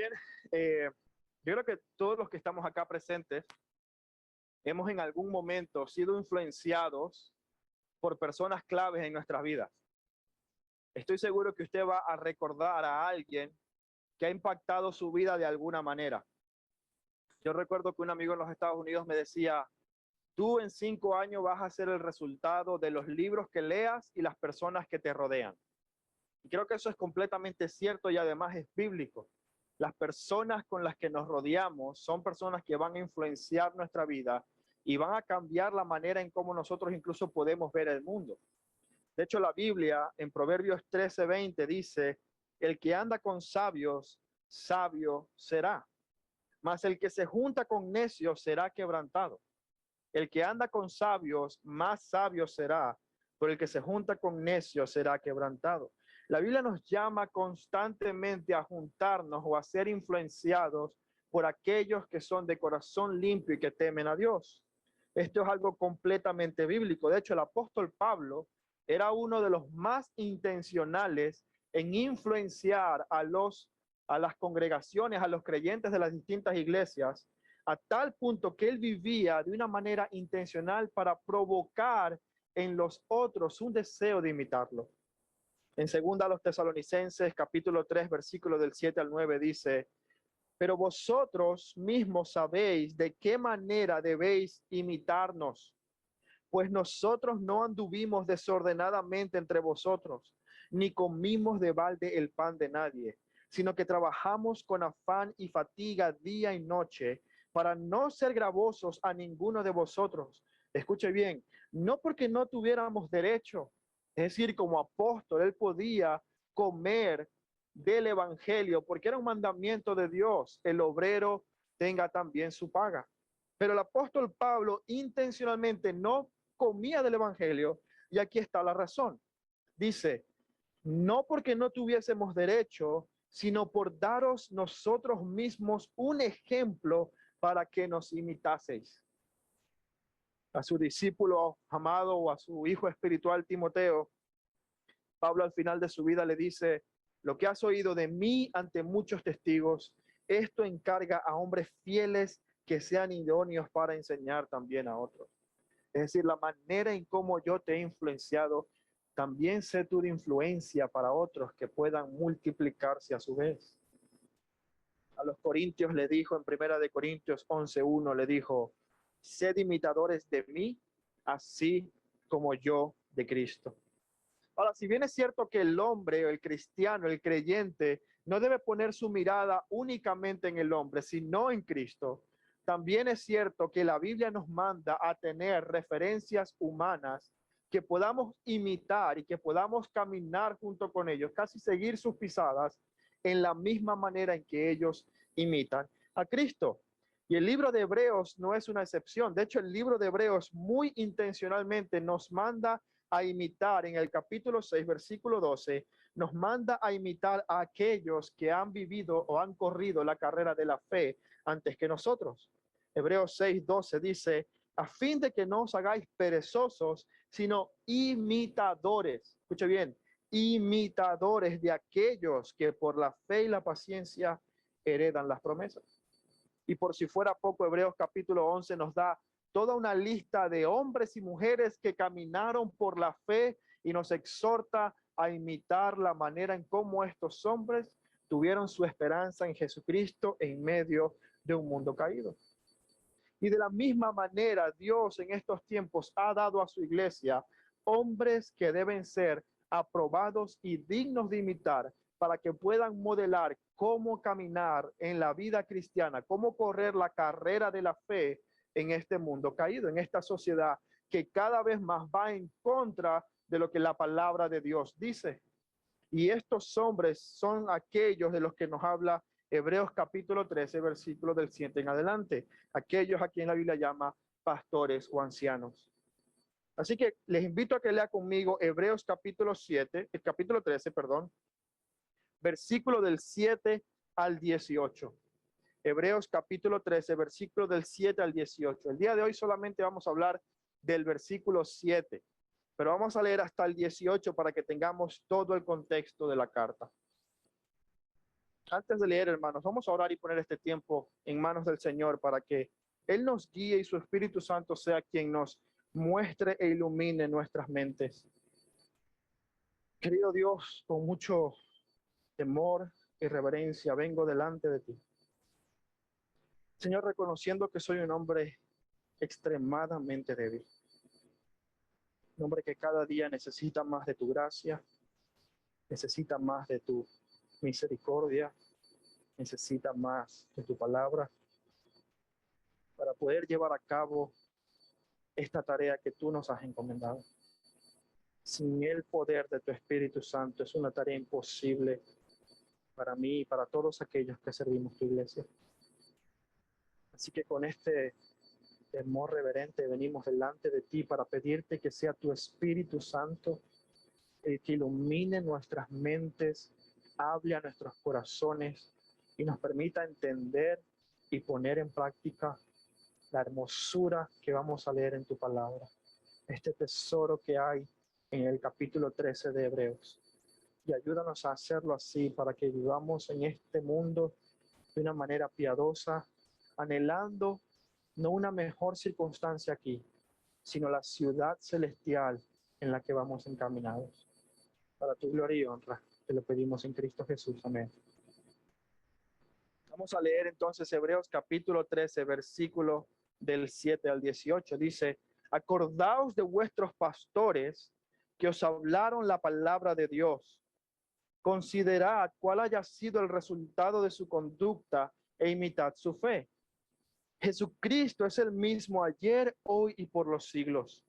bien, yo creo que todos los que estamos acá presentes hemos en algún momento sido influenciados por personas claves en nuestras vidas. Estoy seguro que usted va a recordar a alguien que ha impactado su vida de alguna manera. Yo recuerdo que un amigo en los Estados Unidos me decía, tú en 5 años vas a ser el resultado de los libros que leas y las personas que te rodean. Y creo que eso es completamente cierto y además es bíblico. Las personas con las que nos rodeamos son personas que van a influenciar nuestra vida y van a cambiar la manera en cómo nosotros incluso podemos ver el mundo. De hecho, la Biblia en Proverbios 13:20 dice, el que anda con sabios, sabio será. Mas el que se junta con necios será quebrantado. El que anda con sabios, más sabio será, pero el que se junta con necios será quebrantado. La Biblia nos llama constantemente a juntarnos o a ser influenciados por aquellos que son de corazón limpio y que temen a Dios. Esto es algo completamente bíblico. De hecho, el apóstol Pablo era uno de los más intencionales en influenciar a las congregaciones, a los creyentes de las distintas iglesias, a tal punto que él vivía de una manera intencional para provocar en los otros un deseo de imitarlo. En segunda a los Tesalonicenses, capítulo 3, versículo del 7 al 9 dice, pero vosotros mismos sabéis de qué manera debéis imitarnos, pues nosotros no anduvimos desordenadamente entre vosotros, ni comimos de balde el pan de nadie, sino que trabajamos con afán y fatiga día y noche, para no ser gravosos a ninguno de vosotros. Escuche bien, no porque no tuviéramos derecho, es decir, como apóstol, él podía comer del evangelio, porque era un mandamiento de Dios, el obrero tenga también su paga. Pero el apóstol Pablo intencionalmente no comía del evangelio, y aquí está la razón. Dice, no porque no tuviésemos derecho, sino por daros nosotros mismos un ejemplo para que nos imitaseis. A su discípulo amado o a su hijo espiritual Timoteo, Pablo al final de su vida le dice, lo que has oído de mí ante muchos testigos, esto encarga a hombres fieles que sean idóneos para enseñar también a otros. Es decir, la manera en cómo yo te he influenciado, también sé tú de influencia para otros que puedan multiplicarse a su vez. A los corintios le dijo en primera de Corintios 11:1, le dijo, sed imitadores de mí, así como yo de Cristo. Ahora, si bien es cierto que el hombre, el cristiano, el creyente, no debe poner su mirada únicamente en el hombre, sino en Cristo, también es cierto que la Biblia nos manda a tener referencias humanas que podamos imitar y que podamos caminar junto con ellos, casi seguir sus pisadas en la misma manera en que ellos imitan a Cristo. Y el libro de Hebreos no es una excepción. De hecho, el libro de Hebreos muy intencionalmente nos manda a imitar en el capítulo 6, versículo 12, nos manda a imitar a aquellos que han vivido o han corrido la carrera de la fe antes que nosotros. Hebreos 6:12 dice, a fin de que no os hagáis perezosos, sino imitadores. Escuche bien, imitadores de aquellos que por la fe y la paciencia heredan las promesas. Y por si fuera poco, Hebreos capítulo 11 nos da toda una lista de hombres y mujeres que caminaron por la fe y nos exhorta a imitar la manera en cómo estos hombres tuvieron su esperanza en Jesucristo en medio de un mundo caído. Y de la misma manera, Dios en estos tiempos ha dado a su iglesia hombres que deben ser aprobados y dignos de imitar para que puedan modelar cómo caminar en la vida cristiana, cómo correr la carrera de la fe en este mundo caído, en esta sociedad que cada vez más va en contra de lo que la palabra de Dios dice. Y estos hombres son aquellos de los que nos habla Hebreos capítulo 13, versículos del 7 en adelante, aquellos a quien la Biblia llama pastores o ancianos. Así que les invito a que lea conmigo Hebreos capítulo 7, el capítulo 13, perdón, versículo del 7 al 18. Hebreos capítulo 13, versículo del 7 al 18. El día de hoy solamente vamos a hablar del versículo 7, pero vamos a leer hasta el 18 para que tengamos todo el contexto de la carta. Antes de leer, hermanos, vamos a orar y poner este tiempo en manos del Señor para que Él nos guíe y su Espíritu Santo sea quien nos muestre e ilumine nuestras mentes. Querido Dios, con mucho temor y reverencia vengo delante de ti. Señor, reconociendo que soy un hombre extremadamente débil. Un hombre que cada día necesita más de tu gracia, necesita más de tu misericordia, necesita más de tu palabra para poder llevar a cabo esta tarea que tú nos has encomendado. Sin el poder de tu Espíritu Santo es una tarea imposible para mí y para todos aquellos que servimos tu iglesia. Así que con este temor reverente venimos delante de ti para pedirte que sea tu Espíritu Santo el que ilumine nuestras mentes, hable a nuestros corazones y nos permita entender y poner en práctica la hermosura que vamos a leer en tu palabra, este tesoro que hay en el capítulo 13 de Hebreos. Y ayúdanos a hacerlo así para que vivamos en este mundo de una manera piadosa, anhelando no una mejor circunstancia aquí, sino la ciudad celestial en la que vamos encaminados. Para tu gloria y honra, te lo pedimos en Cristo Jesús. Amén. Vamos a leer entonces Hebreos capítulo 13, versículo del 7 al 18. Dice: acordaos de vuestros pastores que os hablaron la palabra de Dios. Considerad cuál haya sido el resultado de su conducta e imitad su fe. Jesucristo es el mismo ayer, hoy y por los siglos.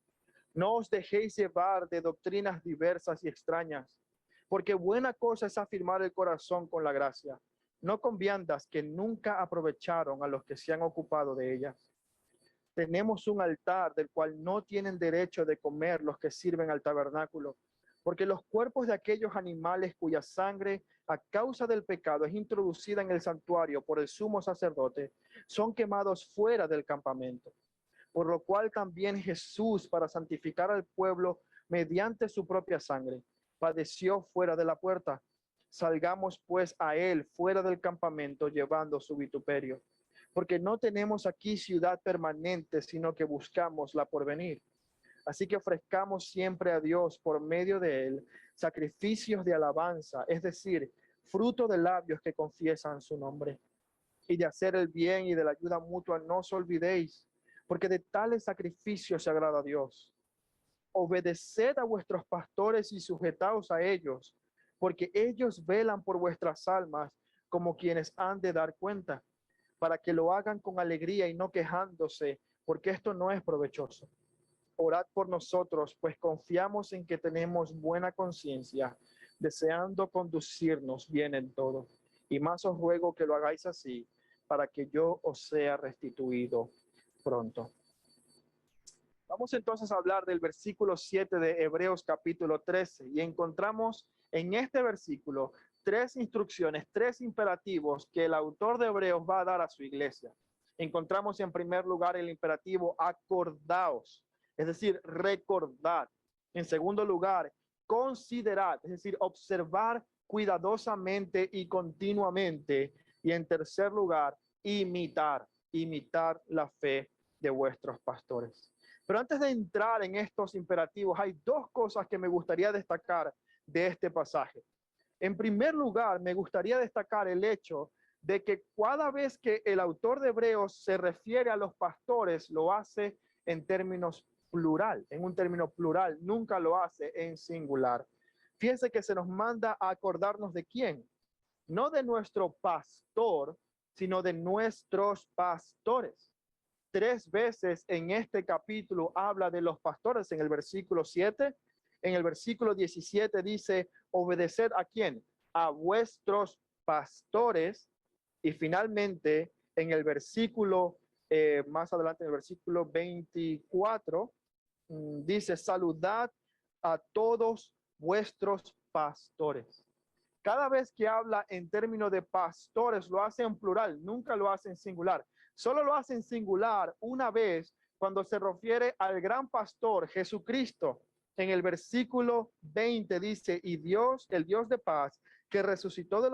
No os dejéis llevar de doctrinas diversas y extrañas, porque buena cosa es afirmar el corazón con la gracia, no con viandas que nunca aprovecharon a los que se han ocupado de ellas. Tenemos un altar del cual no tienen derecho de comer los que sirven al tabernáculo, porque los cuerpos de aquellos animales cuya sangre a causa del pecado es introducida en el santuario por el sumo sacerdote, son quemados fuera del campamento. Por lo cual también Jesús, para santificar al pueblo mediante su propia sangre, padeció fuera de la puerta. Salgamos pues a él fuera del campamento llevando su vituperio, porque no tenemos aquí ciudad permanente, sino que buscamos la porvenir. Así que ofrezcamos siempre a Dios por medio de él sacrificios de alabanza, es decir, fruto de labios que confiesan su nombre. Y de hacer el bien y de la ayuda mutua no os olvidéis, porque de tales sacrificios se agrada a Dios. Obedeced a vuestros pastores y sujetaos a ellos, porque ellos velan por vuestras almas como quienes han de dar cuenta, para que lo hagan con alegría y no quejándose, porque esto no es provechoso. Orad por nosotros, pues confiamos en que tenemos buena conciencia, deseando conducirnos bien en todo. Y más os ruego que lo hagáis así, para que yo os sea restituido pronto. Vamos entonces a hablar del versículo 7 de Hebreos capítulo 13 y encontramos en este versículo tres instrucciones, tres imperativos que el autor de Hebreos va a dar a su iglesia. Encontramos en primer lugar el imperativo acordaos, es decir, recordad. En segundo lugar, considerad, es decir, observar cuidadosamente y continuamente. Y en tercer lugar, imitar la fe de vuestros pastores. Pero antes de entrar en estos imperativos, hay dos cosas que me gustaría destacar de este pasaje. En primer lugar, me gustaría destacar el hecho de que cada vez que el autor de Hebreos se refiere a los pastores, lo hace en términos plural, en un término plural, nunca lo hace en singular. Fíjense que se nos manda a acordarnos de quién, no de nuestro pastor, sino de nuestros pastores. Tres veces en este capítulo habla de los pastores. En el versículo 7, en el versículo 17 dice, obedeced a quién, a vuestros pastores. Y finalmente en el versículo, más adelante en el versículo 24, dice, saludad a todos vuestros pastores. Cada vez que habla en términos de pastores, lo hace en plural, nunca lo hace en singular. Solo lo hace en singular una vez cuando se refiere al gran pastor Jesucristo. En el versículo 20 dice, y Dios, el Dios de paz, que resucitó de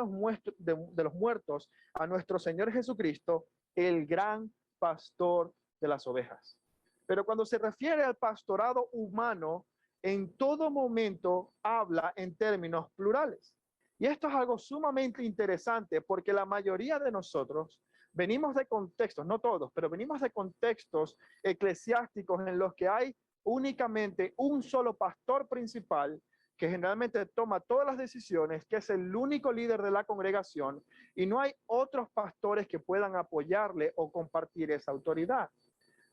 los muertos a nuestro Señor Jesucristo, el gran pastor de las ovejas. Pero cuando se refiere al pastorado humano, en todo momento habla en términos plurales. Y esto es algo sumamente interesante porque la mayoría de nosotros venimos de contextos, no todos, pero venimos de contextos eclesiásticos en los que hay únicamente un solo pastor principal que generalmente toma todas las decisiones, que es el único líder de la congregación, y no hay otros pastores que puedan apoyarle o compartir esa autoridad.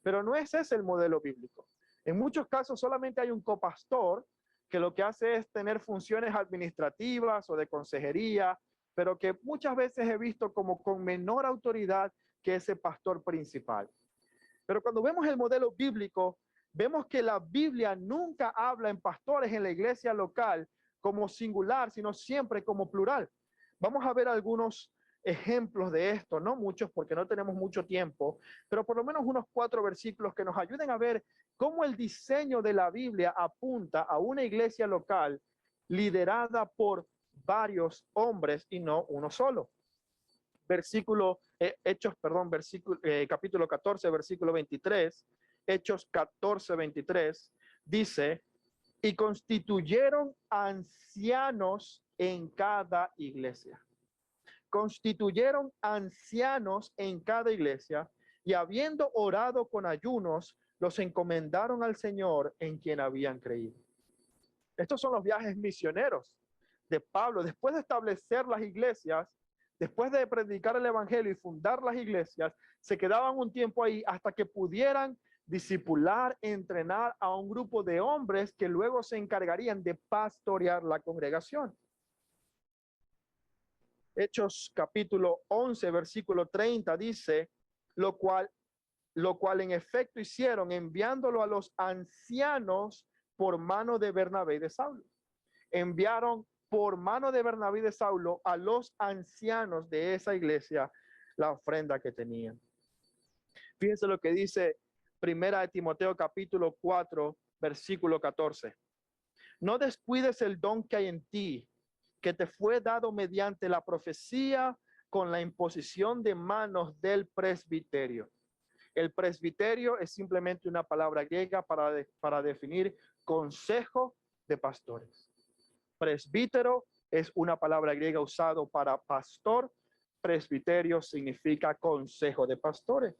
Pero no es ese el modelo bíblico. En muchos casos solamente hay un copastor que lo que hace es tener funciones administrativas o de consejería, pero que muchas veces he visto como con menor autoridad que ese pastor principal. Pero cuando vemos el modelo bíblico, vemos que la Biblia nunca habla en pastores en la iglesia local como singular, sino siempre como plural. Vamos a ver algunos ejemplos de esto, no muchos porque no tenemos mucho tiempo, pero por lo menos unos 4 versículos que nos ayuden a ver cómo el diseño de la Biblia apunta a una iglesia local liderada por varios hombres y no uno solo. Capítulo 14, versículo 23, Hechos 14, 23, dice, y constituyeron ancianos en cada iglesia. Constituyeron ancianos en cada iglesia y habiendo orado con ayunos, los encomendaron al Señor en quien habían creído. Estos son los viajes misioneros de Pablo. Después de establecer las iglesias, después de predicar el evangelio y fundar las iglesias, se quedaban un tiempo ahí hasta que pudieran discipular, entrenar a un grupo de hombres que luego se encargarían de pastorear la congregación. Hechos capítulo 11, versículo 30 dice, lo cual en efecto hicieron enviándolo a los ancianos por mano de Bernabé y de Saulo. Enviaron por mano de Bernabé y de Saulo a los ancianos de esa iglesia la ofrenda que tenían. Fíjense lo que dice Primera de Timoteo capítulo 4, versículo 14. No descuides el don que hay en ti, que te fue dado mediante la profecía con la imposición de manos del presbiterio. El presbiterio es simplemente una palabra griega para definir consejo de pastores. Presbítero es una palabra griega usado para pastor. Presbiterio significa consejo de pastores.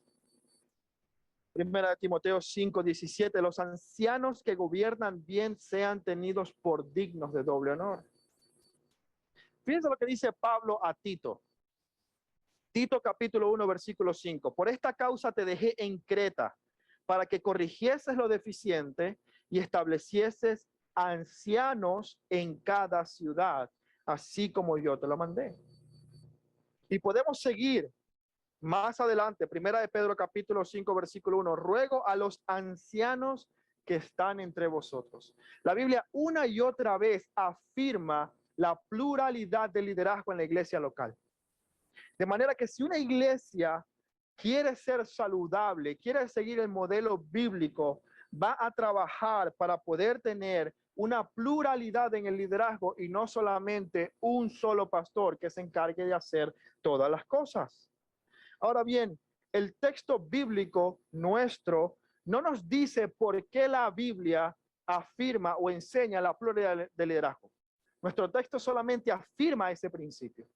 Primera de Timoteo 5:17, los ancianos que gobiernan bien sean tenidos por dignos de doble honor. Fíjense lo que dice Pablo a Tito. Tito capítulo 1, versículo 5. Por esta causa te dejé en Creta, para que corrigieses lo deficiente y establecieses ancianos en cada ciudad, así como yo te lo mandé. Y podemos seguir más adelante, Primera de Pedro capítulo 5, versículo 1. Ruego a los ancianos que están entre vosotros. La Biblia una y otra vez afirma la pluralidad de liderazgo en la iglesia local. De manera que si una iglesia quiere ser saludable, quiere seguir el modelo bíblico, va a trabajar para poder tener una pluralidad en el liderazgo y no solamente un solo pastor que se encargue de hacer todas las cosas. Ahora bien, el texto bíblico nuestro no nos dice por qué la Biblia afirma o enseña la pluralidad de liderazgo. Nuestro texto solamente afirma ese principio.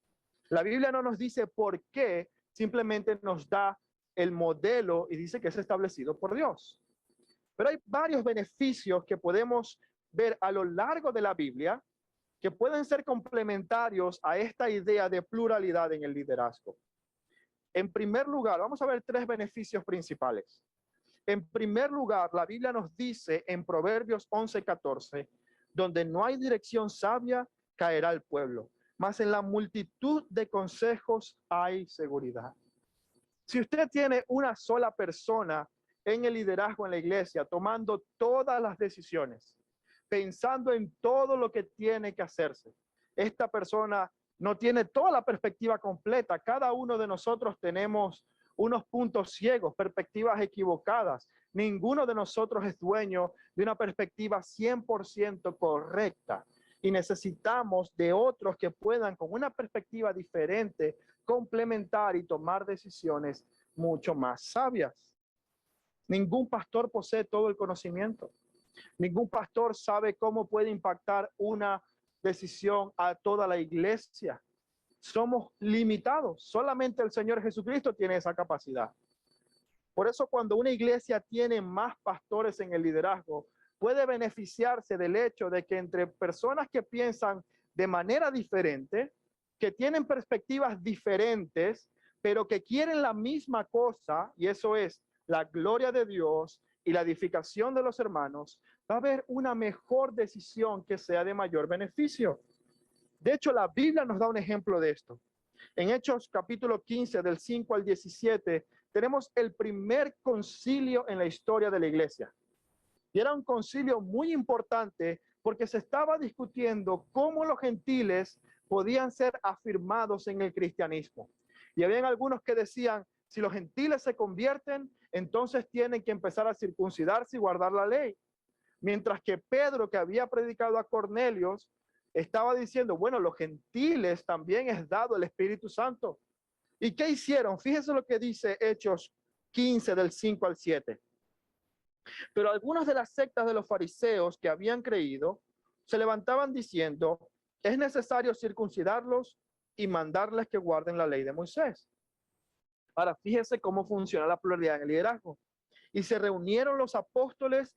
La Biblia no nos dice por qué, simplemente nos da el modelo y dice que es establecido por Dios. Pero hay varios beneficios que podemos ver a lo largo de la Biblia que pueden ser complementarios a esta idea de pluralidad en el liderazgo. En primer lugar, vamos a ver 3 beneficios principales. En primer lugar, la Biblia nos dice en Proverbios 11:14, donde no hay dirección sabia, caerá el pueblo, mas en la multitud de consejos hay seguridad. Si usted tiene una sola persona en el liderazgo en la iglesia, tomando todas las decisiones, pensando en todo lo que tiene que hacerse, esta persona no tiene toda la perspectiva completa. Cada uno de nosotros tenemos unos puntos ciegos, perspectivas equivocadas. Ninguno de nosotros es dueño de una perspectiva 100% correcta. y necesitamos de otros que puedan con una perspectiva diferente complementar y tomar decisiones mucho más sabias. Ningún pastor posee todo el conocimiento. Ningún pastor sabe cómo puede impactar una decisión a toda la iglesia. Somos limitados. Solamente el Señor Jesucristo tiene esa capacidad. Por eso cuando una iglesia tiene más pastores en el liderazgo, puede beneficiarse del hecho de que entre personas que piensan de manera diferente, que tienen perspectivas diferentes, pero que quieren la misma cosa, y eso es la gloria de Dios y la edificación de los hermanos, va a haber una mejor decisión que sea de mayor beneficio. De hecho, la Biblia nos da un ejemplo de esto. En Hechos capítulo 15, del 5 al 17, tenemos el primer concilio en la historia de la iglesia. Y era un concilio muy importante porque se estaba discutiendo cómo los gentiles podían ser afirmados en el cristianismo. Y habían algunos que decían, si los gentiles se convierten, entonces tienen que empezar a circuncidarse y guardar la ley. Mientras que Pedro, que había predicado a Cornelios, estaba diciendo, bueno, los gentiles también es dado el Espíritu Santo. ¿Y qué hicieron? Fíjense lo que dice Hechos 15 del 5 al 7. Pero algunas de las sectas de los fariseos que habían creído se levantaban diciendo, es necesario circuncidarlos y mandarles que guarden la ley de Moisés. Ahora, fíjense cómo funciona la pluralidad en el liderazgo. Y se reunieron los apóstoles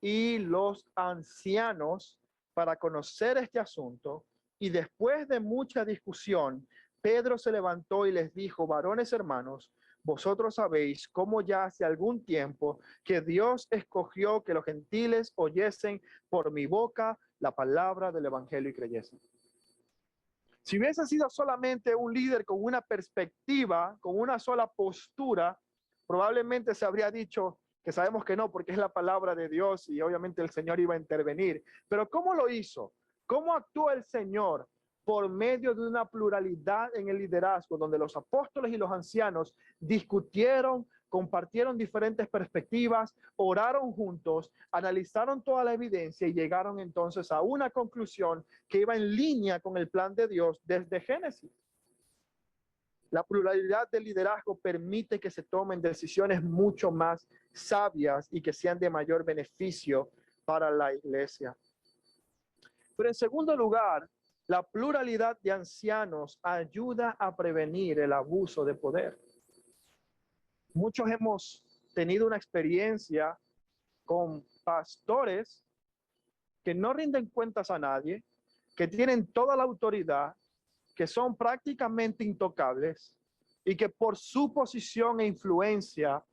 y los ancianos para conocer este asunto, y después de mucha discusión, Pedro se levantó y les dijo, varones hermanos, vosotros sabéis cómo ya hace algún tiempo que Dios escogió que los gentiles oyesen por mi boca la palabra del evangelio y creyesen. Si hubiese sido solamente un líder con una perspectiva, con una sola postura, probablemente se habría dicho, que sabemos que no, porque es la palabra de Dios y obviamente el Señor iba a intervenir. Pero ¿cómo lo hizo? ¿Cómo actuó el Señor? Por medio de una pluralidad en el liderazgo, donde los apóstoles y los ancianos discutieron, compartieron diferentes perspectivas, oraron juntos, analizaron toda la evidencia y llegaron entonces a una conclusión que iba en línea con el plan de Dios desde Génesis. La pluralidad del liderazgo permite que se tomen decisiones mucho más sabias y que sean de mayor beneficio para la iglesia. Pero en segundo lugar, la pluralidad de ancianos ayuda a prevenir el abuso de poder. Muchos hemos tenido una experiencia con pastores que no rinden cuentas a nadie, que tienen toda la autoridad, que son prácticamente intocables y que por su posición e influencia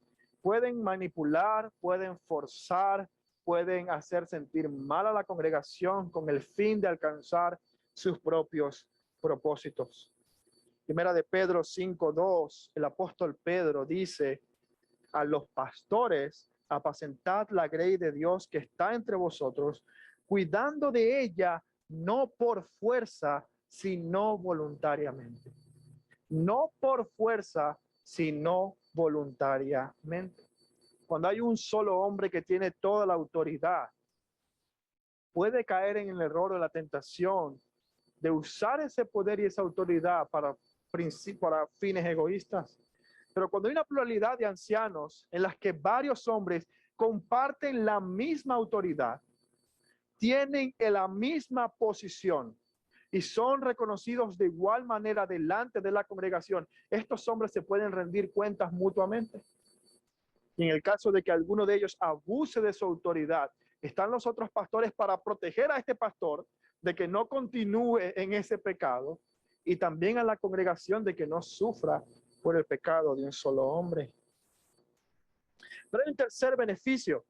pueden manipular, pueden forzar, pueden hacer sentir mal a la congregación con el fin de alcanzar sus propios propósitos. Primera de Pedro 5:2, el apóstol Pedro dice a los pastores, apacentad la grey de Dios que está entre vosotros, cuidando de ella no por fuerza, sino voluntariamente. No por fuerza, sino voluntariamente. Cuando hay un solo hombre que tiene toda la autoridad, puede caer en el error o la tentación de usar ese poder y esa autoridad para fines egoístas. Pero cuando hay una pluralidad de ancianos en las que varios hombres comparten la misma autoridad, tienen la misma posición y son reconocidos de igual manera delante de la congregación, estos hombres se pueden rendir cuentas mutuamente. Y en el caso de que alguno de ellos abuse de su autoridad, están los otros pastores para proteger a este pastor de que no continúe en ese pecado y también a la congregación de que no sufra por el pecado de un solo hombre. Pero hay un tercer beneficio,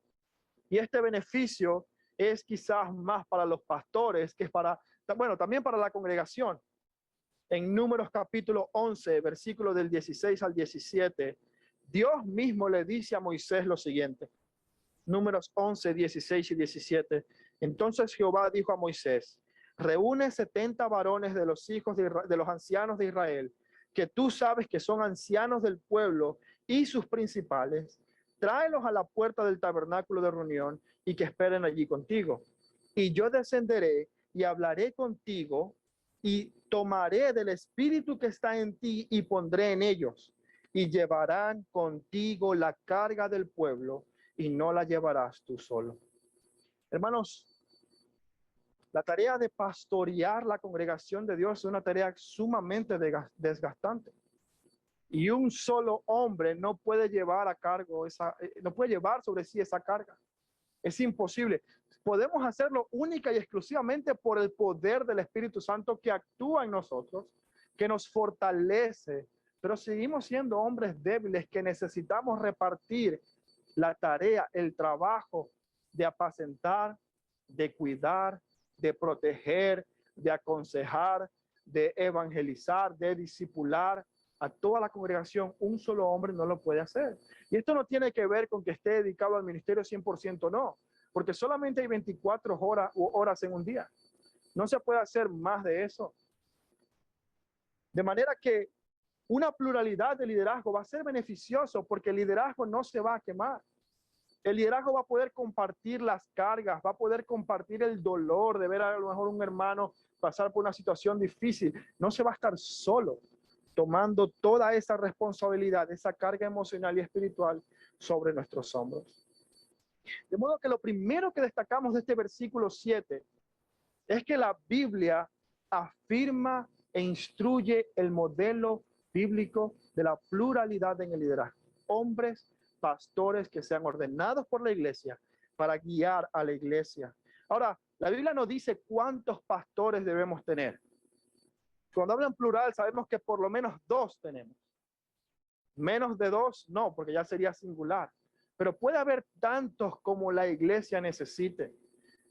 y este beneficio es quizás más para los pastores que es para, bueno, también para la congregación. En Números capítulo 11, versículo del 16 al 17, Dios mismo le dice a Moisés lo siguiente. Números 11, 16 y 17. Entonces Jehová dijo a Moisés, reúne 70 varones de los hijos de los ancianos de Israel, que tú sabes que son ancianos del pueblo y sus principales, tráelos a la puerta del tabernáculo de reunión y que esperen allí contigo. Y yo descenderé y hablaré contigo y tomaré del espíritu que está en ti y pondré en ellos y llevarán contigo la carga del pueblo y no la llevarás tú solo. Hermanos, la tarea de pastorear la congregación de Dios es una tarea sumamente desgastante. Y un solo hombre no puede llevar a cargo no puede llevar sobre sí esa carga. Es imposible. Podemos hacerlo única y exclusivamente por el poder del Espíritu Santo que actúa en nosotros, que nos fortalece, pero seguimos siendo hombres débiles que necesitamos repartir la tarea, el trabajo de apacentar, de cuidar, de proteger, de aconsejar, de evangelizar, de discipular a toda la congregación. Un solo hombre no lo puede hacer. Y esto no tiene que ver con que esté dedicado al ministerio 100%, no, porque solamente hay 24 horas en un día. No se puede hacer más de eso. De manera que una pluralidad de liderazgo va a ser beneficioso porque el liderazgo no se va a quemar. El liderazgo va a poder compartir las cargas, va a poder compartir el dolor de ver a lo mejor un hermano pasar por una situación difícil. No se va a estar solo tomando toda esa responsabilidad, esa carga emocional y espiritual sobre nuestros hombros. De modo que lo primero que destacamos de este versículo 7 es que la Biblia afirma e instruye el modelo bíblico de la pluralidad en el liderazgo. Hombres, pastores que sean ordenados por la iglesia para guiar a la iglesia. Ahora, la Biblia no dice cuántos pastores debemos tener. Cuando hablan plural, sabemos que por lo menos 2 tenemos. Menos de 2, no, porque ya sería singular. Pero puede haber tantos como la iglesia necesite.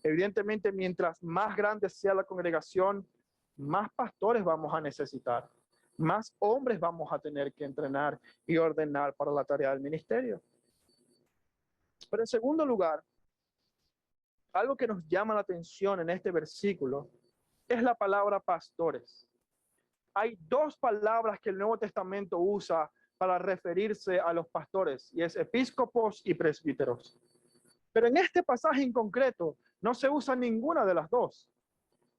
Evidentemente, mientras más grande sea la congregación, más pastores vamos a necesitar. Más hombres vamos a tener que entrenar y ordenar para la tarea del ministerio. Pero en segundo lugar, algo que nos llama la atención en este versículo es la palabra pastores. Hay 2 palabras que el Nuevo Testamento usa para referirse a los pastores, y es episcopos y presbíteros. Pero en este pasaje en concreto no se usa ninguna de las 2.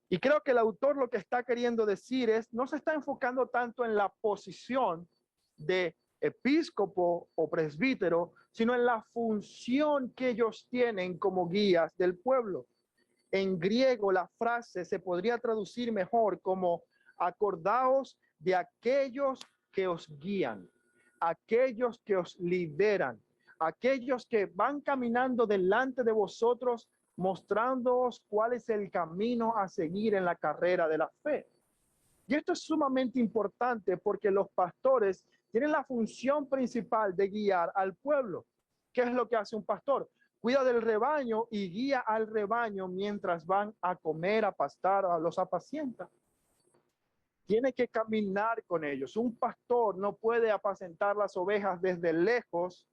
Y creo que el autor lo que está queriendo decir es, no se está enfocando tanto en la posición de episcopo o presbítero, sino en la función que ellos tienen como guías del pueblo. En griego la frase se podría traducir mejor como acordaos de aquellos que os guían, aquellos que os lideran, aquellos que van caminando delante de vosotros, mostrándoos cuál es el camino a seguir en la carrera de la fe. Y esto es sumamente importante porque los pastores tienen la función principal de guiar al pueblo. ¿Qué es lo que hace un pastor? Cuida del rebaño y guía al rebaño mientras van a comer, a pastar, a los apacienta. Tiene que caminar con ellos. Un pastor no puede apacentar las ovejas desde lejos.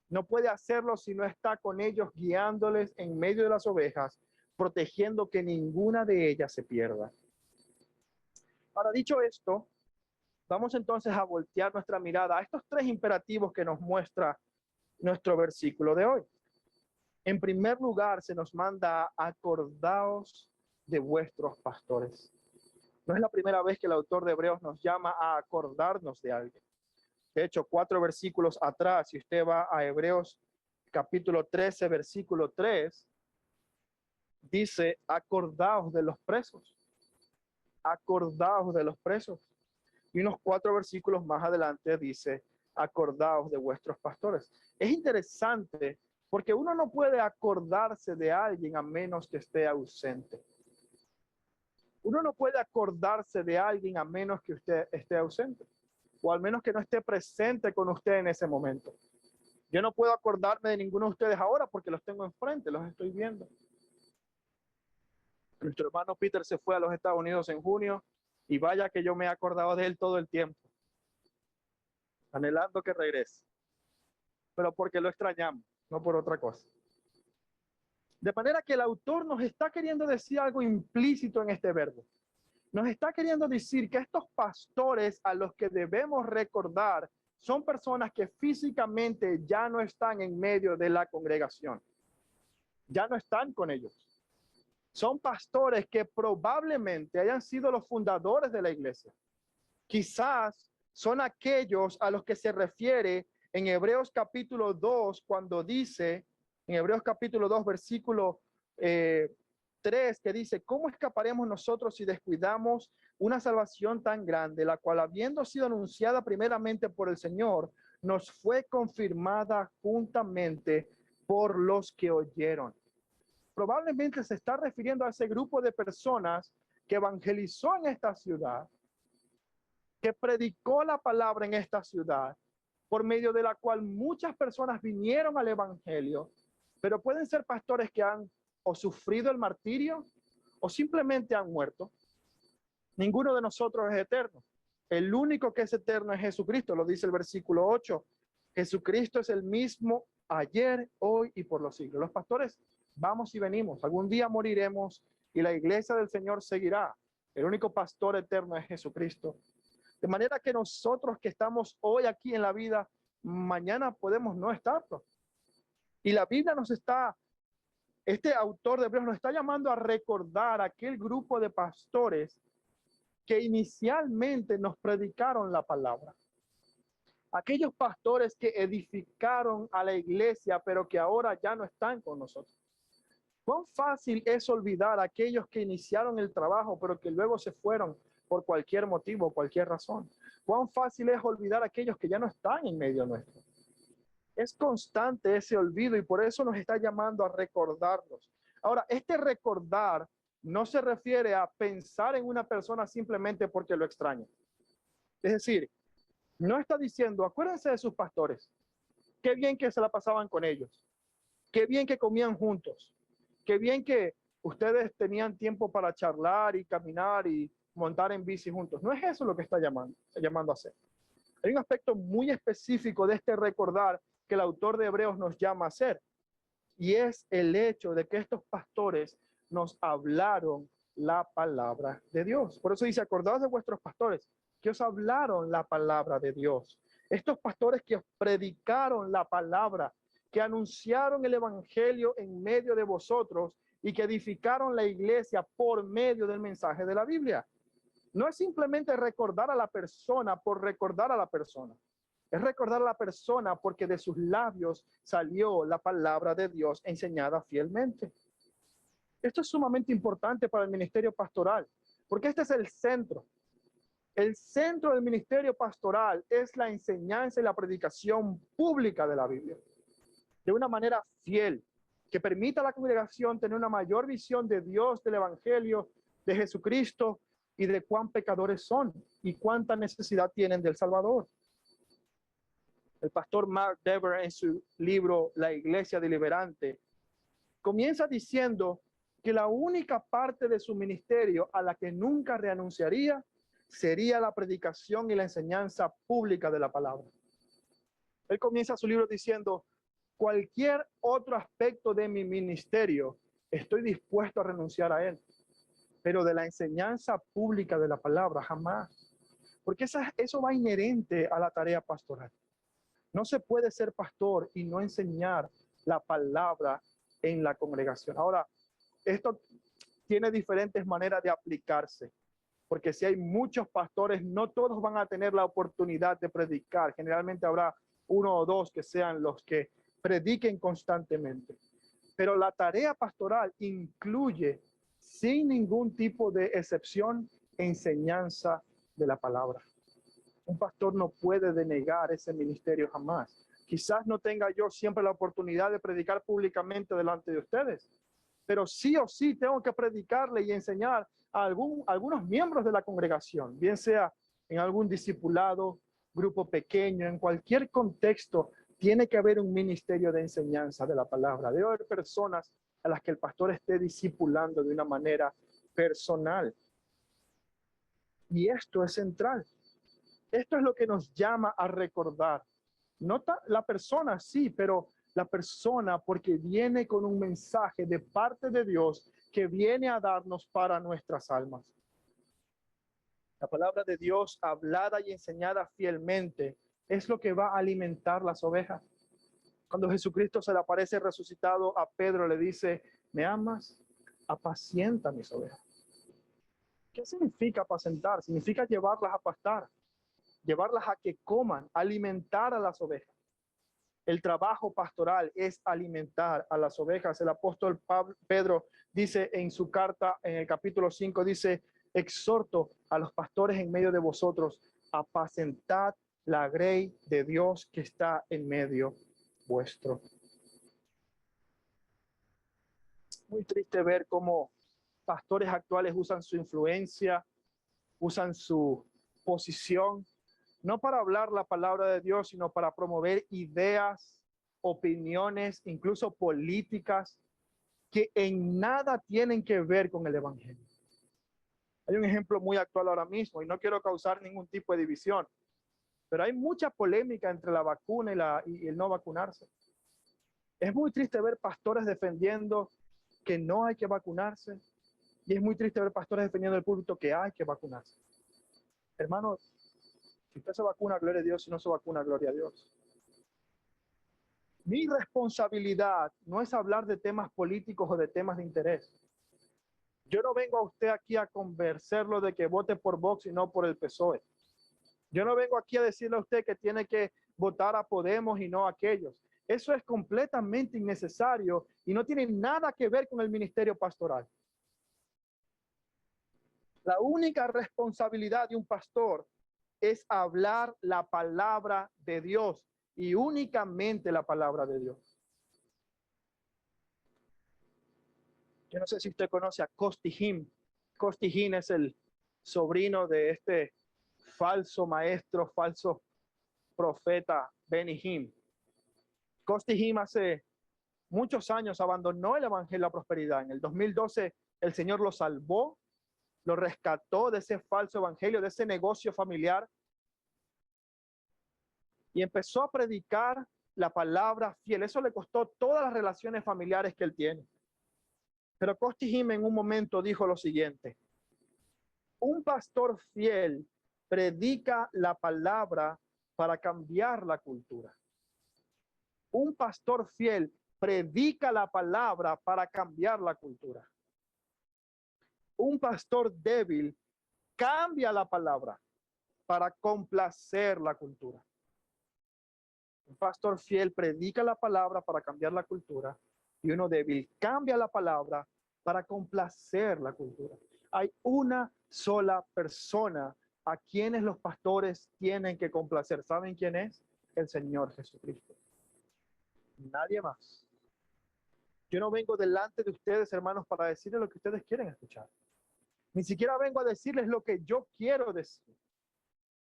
No puede hacerlo si no está con ellos guiándoles en medio de las ovejas, protegiendo que ninguna de ellas se pierda. Ahora, dicho esto, vamos entonces a voltear nuestra mirada a estos 3 imperativos que nos muestra nuestro versículo de hoy. En primer lugar, se nos manda acordaos de vuestros pastores. No es la primera vez que el autor de Hebreos nos llama a acordarnos de alguien. De hecho, 4 versículos atrás, si usted va a Hebreos capítulo 13, versículo 3, dice, acordaos de los presos. Acordaos de los presos. Y unos 4 versículos más adelante dice, acordaos de vuestros pastores. Es interesante porque uno no puede acordarse de alguien a menos que esté ausente. Uno no puede acordarse de alguien a menos que usted esté ausente, o al menos que no esté presente con usted en ese momento. Yo no puedo acordarme de ninguno de ustedes ahora porque los tengo enfrente, los estoy viendo. Nuestro hermano Peter se fue a los Estados Unidos en junio y vaya que yo me he acordado de él todo el tiempo, anhelando que regrese, pero porque lo extrañamos, no por otra cosa. De manera que el autor nos está queriendo decir algo implícito en este verbo. Nos está queriendo decir que estos pastores a los que debemos recordar son personas que físicamente ya no están en medio de la congregación. Ya no están con ellos. Son pastores que probablemente hayan sido los fundadores de la iglesia. Quizás son aquellos a los que se refiere en Hebreos capítulo 2, cuando dice, en Hebreos capítulo 2, versículo 3, que dice, ¿cómo escaparemos nosotros si descuidamos una salvación tan grande, la cual habiendo sido anunciada primeramente por el Señor, nos fue confirmada juntamente por los que oyeron? Probablemente se está refiriendo a ese grupo de personas que evangelizó en esta ciudad, que predicó la palabra en esta ciudad, por medio de la cual muchas personas vinieron al evangelio, pero pueden ser pastores que han o sufrido el martirio o simplemente han muerto. Ninguno de nosotros es eterno. El único que es eterno es Jesucristo, lo dice el versículo 8. Jesucristo es el mismo ayer, hoy y por los siglos. Los pastores vamos y venimos. Algún día moriremos y la iglesia del Señor seguirá. El único pastor eterno es Jesucristo. De manera que nosotros que estamos hoy aquí en la vida, mañana podemos no estarlo. Y la Biblia este autor de Hebreos nos está llamando a recordar aquel grupo de pastores que inicialmente nos predicaron la palabra. Aquellos pastores que edificaron a la iglesia, pero que ahora ya no están con nosotros. ¿Cuán fácil es olvidar a aquellos que iniciaron el trabajo, pero que luego se fueron por cualquier motivo, cualquier razón? ¿Cuán fácil es olvidar a aquellos que ya no están en medio nuestro? Es constante ese olvido y por eso nos está llamando a recordarlos. Ahora, este recordar no se refiere a pensar en una persona simplemente porque lo extraña. Es decir, no está diciendo, acuérdense de sus pastores, qué bien que se la pasaban con ellos, qué bien que comían juntos, qué bien que ustedes tenían tiempo para charlar y caminar y montar en bici juntos. No es eso lo que está llamando a hacer. Hay un aspecto muy específico de este recordar que el autor de Hebreos nos llama a hacer, y es el hecho de que estos pastores nos hablaron la palabra de Dios. Por eso dice, acordaos de vuestros pastores que os hablaron la palabra de Dios. Estos pastores que os predicaron la palabra, que anunciaron el evangelio en medio de vosotros y que edificaron la iglesia por medio del mensaje de la Biblia. No es simplemente recordar a la persona por recordar a la persona. Es recordar a la persona porque de sus labios salió la palabra de Dios enseñada fielmente. Esto es sumamente importante para el ministerio pastoral, porque este es el centro. El centro del ministerio pastoral es la enseñanza y la predicación pública de la Biblia, de una manera fiel, que permita a la congregación tener una mayor visión de Dios, del evangelio, de Jesucristo y de cuán pecadores son y cuánta necesidad tienen del Salvador. El pastor Mark Dever, en su libro La Iglesia Deliberante, comienza diciendo que la única parte de su ministerio a la que nunca renunciaría sería la predicación y la enseñanza pública de la palabra. Él comienza su libro diciendo, cualquier otro aspecto de mi ministerio estoy dispuesto a renunciar a él, pero de la enseñanza pública de la palabra jamás, porque eso va inherente a la tarea pastoral. No se puede ser pastor y no enseñar la palabra en la congregación. Ahora, esto tiene diferentes maneras de aplicarse, porque si hay muchos pastores, no todos van a tener la oportunidad de predicar. Generalmente habrá uno o dos que sean los que prediquen constantemente. Pero la tarea pastoral incluye, sin ningún tipo de excepción, enseñanza de la palabra. Un pastor no puede denegar ese ministerio jamás. Quizás no tenga yo siempre la oportunidad de predicar públicamente delante de ustedes, pero sí o sí tengo que predicarle y enseñar a algunos miembros de la congregación, bien sea en algún discipulado, grupo pequeño, en cualquier contexto, tiene que haber un ministerio de enseñanza de la palabra. Debe haber personas a las que el pastor esté discipulando de una manera personal. Y esto es central. Esto es lo que nos llama a recordar. No la persona, sí, pero la persona porque viene con un mensaje de parte de Dios que viene a darnos para nuestras almas. La palabra de Dios hablada y enseñada fielmente es lo que va a alimentar las ovejas. Cuando Jesucristo se le aparece resucitado a Pedro, le dice, ¿me amas? apacienta mis ovejas. ¿Qué significa apacentar? Significa llevarlas a pastar, llevarlas a que coman, alimentar a las ovejas. El trabajo pastoral es alimentar a las ovejas. El apóstol Pedro dice en su carta, en el capítulo 5, dice, exhorto a los pastores en medio de vosotros, apacentad la grey de Dios que está en medio vuestro. Muy triste ver cómo pastores actuales usan su influencia, usan su posición, no para hablar la palabra de Dios, sino para promover ideas, opiniones, incluso políticas, que en nada tienen que ver con el evangelio. Hay un ejemplo muy actual ahora mismo, y no quiero causar ningún tipo de división, pero hay mucha polémica entre la vacuna y el no vacunarse. Es muy triste ver pastores defendiendo que no hay que vacunarse, y es muy triste ver pastores defendiendo el púlpito que hay que vacunarse. Hermanos, si usted se vacuna, gloria a Dios. Si no se vacuna, gloria a Dios. Mi responsabilidad no es hablar de temas políticos o de temas de interés. Yo no vengo a usted aquí a convencerlo de que vote por Vox y no por el PSOE. Yo no vengo aquí a decirle a usted que tiene que votar a Podemos y no a aquellos. Eso es completamente innecesario y no tiene nada que ver con el ministerio pastoral. La única responsabilidad de un pastor es hablar la palabra de Dios y únicamente la palabra de Dios. Yo no sé si usted conoce a Costi Hinn. Costi Hinn es el sobrino de este falso maestro, falso profeta Benny Hinn. Costi Hinn hace muchos años abandonó el evangelio de la prosperidad. En el 2012 el Señor lo salvó, lo rescató de ese falso evangelio, de ese negocio familiar, y empezó a predicar la palabra fiel. Eso le costó todas las relaciones familiares que él tiene. Pero Costi Hinn en un momento dijo lo siguiente: un pastor fiel predica la palabra para cambiar la cultura. Un pastor fiel predica la palabra para cambiar la cultura. Un pastor débil cambia la palabra para complacer la cultura. Un pastor fiel predica la palabra para cambiar la cultura y uno débil cambia la palabra para complacer la cultura. Hay una sola persona a quienes los pastores tienen que complacer. ¿Saben quién es? El Señor Jesucristo. Nadie más. Yo no vengo delante de ustedes, hermanos, para decirles lo que ustedes quieren escuchar. Ni siquiera vengo a decirles lo que yo quiero decir.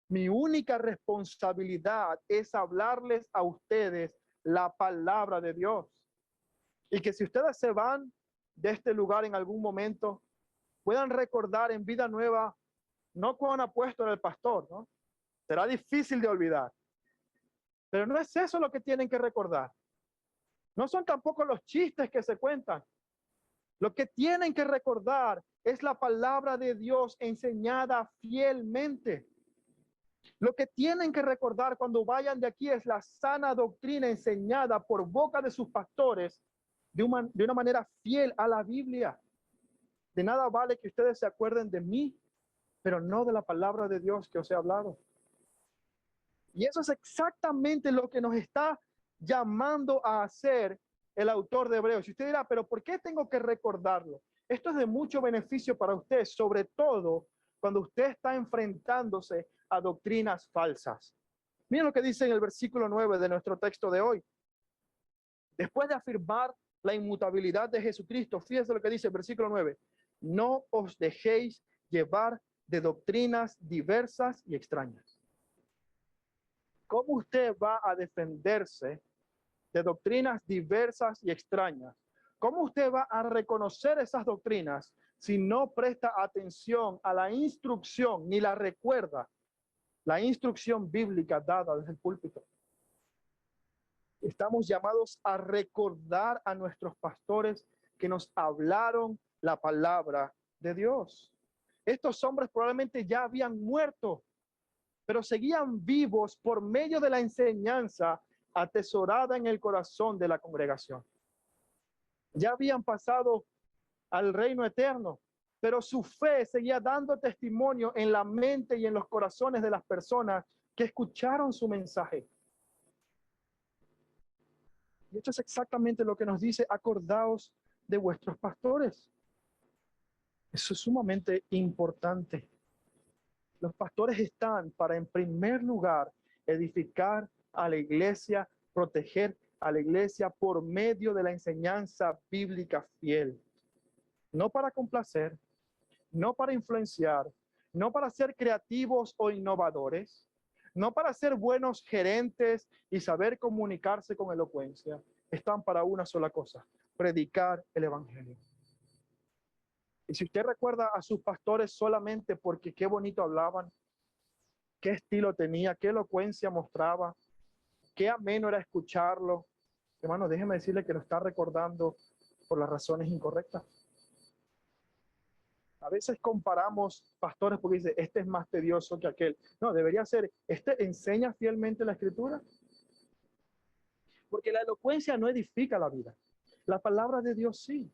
Mi única responsabilidad es hablarles a ustedes la palabra de Dios. Y que si ustedes se van de este lugar en algún momento, puedan recordar en vida nueva, no cuán apuesto era el pastor, ¿no? Será difícil de olvidar. Pero no es eso lo que tienen que recordar. No son tampoco los chistes que se cuentan. Lo que tienen que recordar es la palabra de Dios enseñada fielmente. Lo que tienen que recordar cuando vayan de aquí es la sana doctrina enseñada por boca de sus pastores de una manera fiel a la Biblia. De nada vale que ustedes se acuerden de mí, pero no de la palabra de Dios que os he hablado. Y eso es exactamente lo que nos está llamando a hacer el autor de Hebreos. Y usted dirá, pero ¿por qué tengo que recordarlo? Esto es de mucho beneficio para usted, sobre todo cuando usted está enfrentándose a doctrinas falsas. Miren lo que dice en el versículo 9 de nuestro texto de hoy. Después de afirmar la inmutabilidad de Jesucristo, fíjense lo que dice el versículo 9. No os dejéis llevar de doctrinas diversas y extrañas. ¿Cómo usted va a defenderse de doctrinas diversas y extrañas? ¿Cómo usted va a reconocer esas doctrinas si no presta atención a la instrucción ni la recuerda? La instrucción bíblica dada desde el púlpito. Estamos llamados a recordar a nuestros pastores que nos hablaron la palabra de Dios. Estos hombres probablemente ya habían muerto, pero seguían vivos por medio de la enseñanza atesorada en el corazón de la congregación. Ya habían pasado al reino eterno, pero su fe seguía dando testimonio en la mente y en los corazones de las personas que escucharon su mensaje. Y esto es exactamente lo que nos dice: acordaos de vuestros pastores. Eso es sumamente importante. Los pastores están para, en primer lugar, edificar a la iglesia, proteger a la iglesia por medio de la enseñanza bíblica fiel. No para complacer, no para influenciar, no para ser creativos o innovadores, no para ser buenos gerentes y saber comunicarse con elocuencia. Están para una sola cosa: predicar el evangelio. Y si usted recuerda a sus pastores solamente porque qué bonito hablaban, qué estilo tenía, qué elocuencia mostraba, qué ameno era escucharlo, hermano, déjeme decirle que lo está recordando por las razones incorrectas. A veces comparamos pastores porque dice, este es más tedioso que aquel. No, debería ser, este enseña fielmente la escritura. Porque la elocuencia no edifica la vida. La palabra de Dios sí.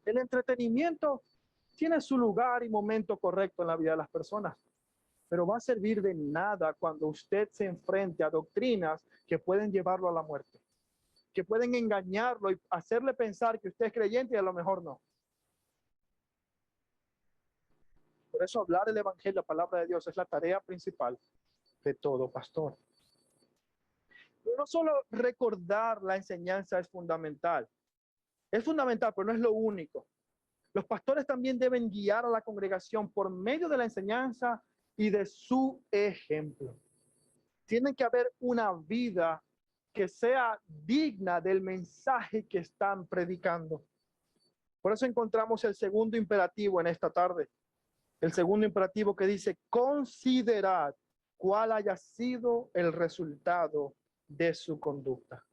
El entretenimiento tiene su lugar y momento correcto en la vida de las personas, pero va a servir de nada cuando usted se enfrente a doctrinas que pueden llevarlo a la muerte, que pueden engañarlo y hacerle pensar que usted es creyente y a lo mejor no. Por eso hablar el evangelio, la palabra de Dios, es la tarea principal de todo pastor. Pero no solo recordar la enseñanza es fundamental, pero no es lo único. Los pastores también deben guiar a la congregación por medio de la enseñanza y de su ejemplo. Tiene que haber una vida que sea digna del mensaje que están predicando. Por eso encontramos el segundo imperativo en esta tarde. El segundo imperativo que dice: considerad cuál haya sido el resultado de su conducta.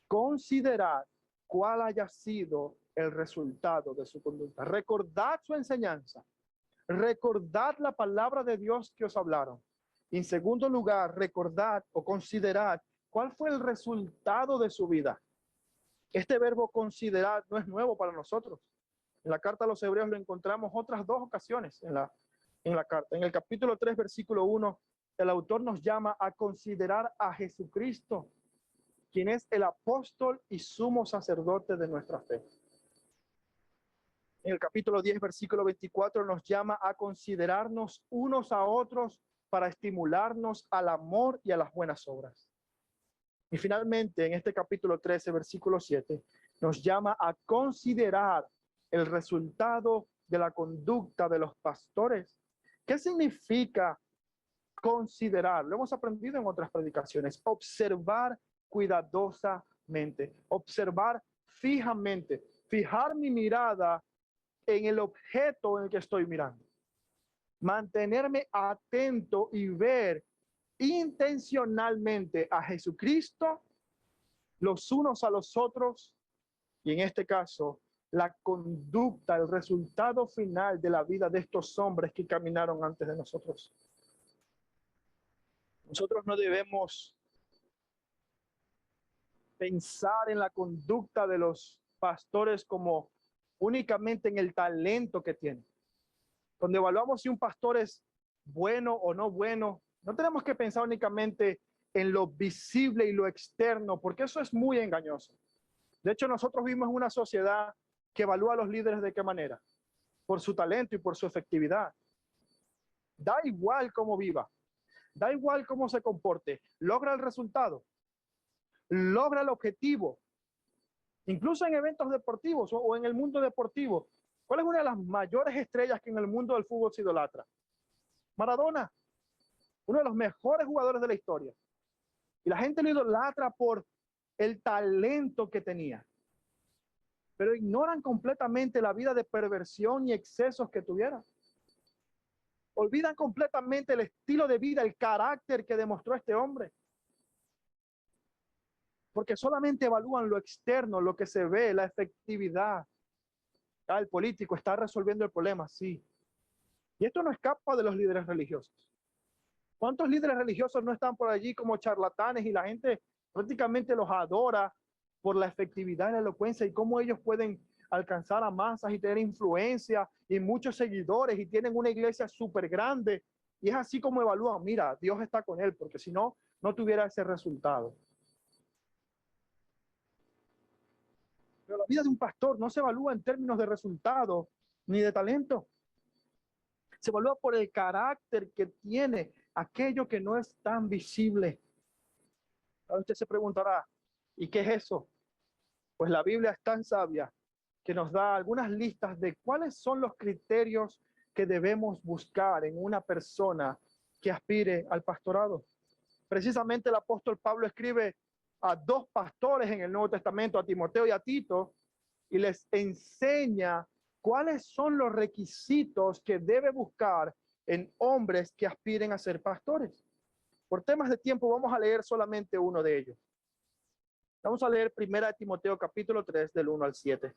Considerad cuál haya sido el resultado de su conducta. Recordad su enseñanza. Recordad la palabra de Dios que os hablaron. Y en segundo lugar, recordad o considerad cuál fue el resultado de su vida. Este verbo considerar no es nuevo para nosotros. En la carta a los Hebreos lo encontramos otras dos ocasiones en la carta. En el capítulo 3, versículo 1, el autor nos llama a considerar a Jesucristo, quien es el apóstol y sumo sacerdote de nuestra fe. En el capítulo 10, versículo 24, nos llama a considerarnos unos a otros para estimularnos al amor y a las buenas obras. Y finalmente, en este capítulo 13, versículo 7, nos llama a considerar el resultado de la conducta de los pastores. ¿Qué significa considerar? Lo hemos aprendido en otras predicaciones. Observar cuidadosamente, observar fijamente, fijar mi mirada en el objeto en el que estoy mirando. Mantenerme atento y ver intencionalmente a Jesucristo, los unos a los otros, y en este caso, la conducta, el resultado final de la vida de estos hombres que caminaron antes de nosotros. Nosotros no debemos pensar en la conducta de los pastores como únicamente en el talento que tienen. Cuando evaluamos si un pastor es bueno o no bueno, no tenemos que pensar únicamente en lo visible y lo externo, porque eso es muy engañoso. De hecho, nosotros vivimos en una sociedad que evalúa a los líderes ¿de qué manera? Por su talento y por su efectividad. Da igual cómo viva, da igual cómo se comporte, logra el resultado, logra el objetivo. Incluso en eventos deportivos o en el mundo deportivo. ¿Cuál es una de las mayores estrellas que en el mundo del fútbol se idolatra? Maradona, uno de los mejores jugadores de la historia. Y la gente lo idolatra por el talento que tenía. Pero ignoran completamente la vida de perversión y excesos que tuviera. Olvidan completamente el estilo de vida, el carácter que demostró este hombre. Porque solamente evalúan lo externo, lo que se ve, la efectividad. El político está resolviendo el problema, sí. Y esto no escapa de los líderes religiosos. ¿Cuántos líderes religiosos no están por allí como charlatanes y la gente prácticamente los adora por la efectividad y la elocuencia y cómo ellos pueden alcanzar a masas y tener influencia y muchos seguidores y tienen una iglesia súper grande. Y es así como evalúan, mira, Dios está con él, porque si no, no tuviera ese resultado. Pero la vida de un pastor no se evalúa en términos de resultado ni de talento. Se evalúa por el carácter que tiene, aquello que no es tan visible. Ahora usted se preguntará, ¿y qué es eso? Pues la Biblia es tan sabia que nos da algunas listas de cuáles son los criterios que debemos buscar en una persona que aspire al pastorado. Precisamente el apóstol Pablo escribe a dos pastores en el Nuevo Testamento, a Timoteo y a Tito, y les enseña cuáles son los requisitos que debe buscar en hombres que aspiren a ser pastores. Por temas de tiempo vamos a leer solamente uno de ellos. Vamos a leer 1 Timoteo capítulo 3 del 1 al 7.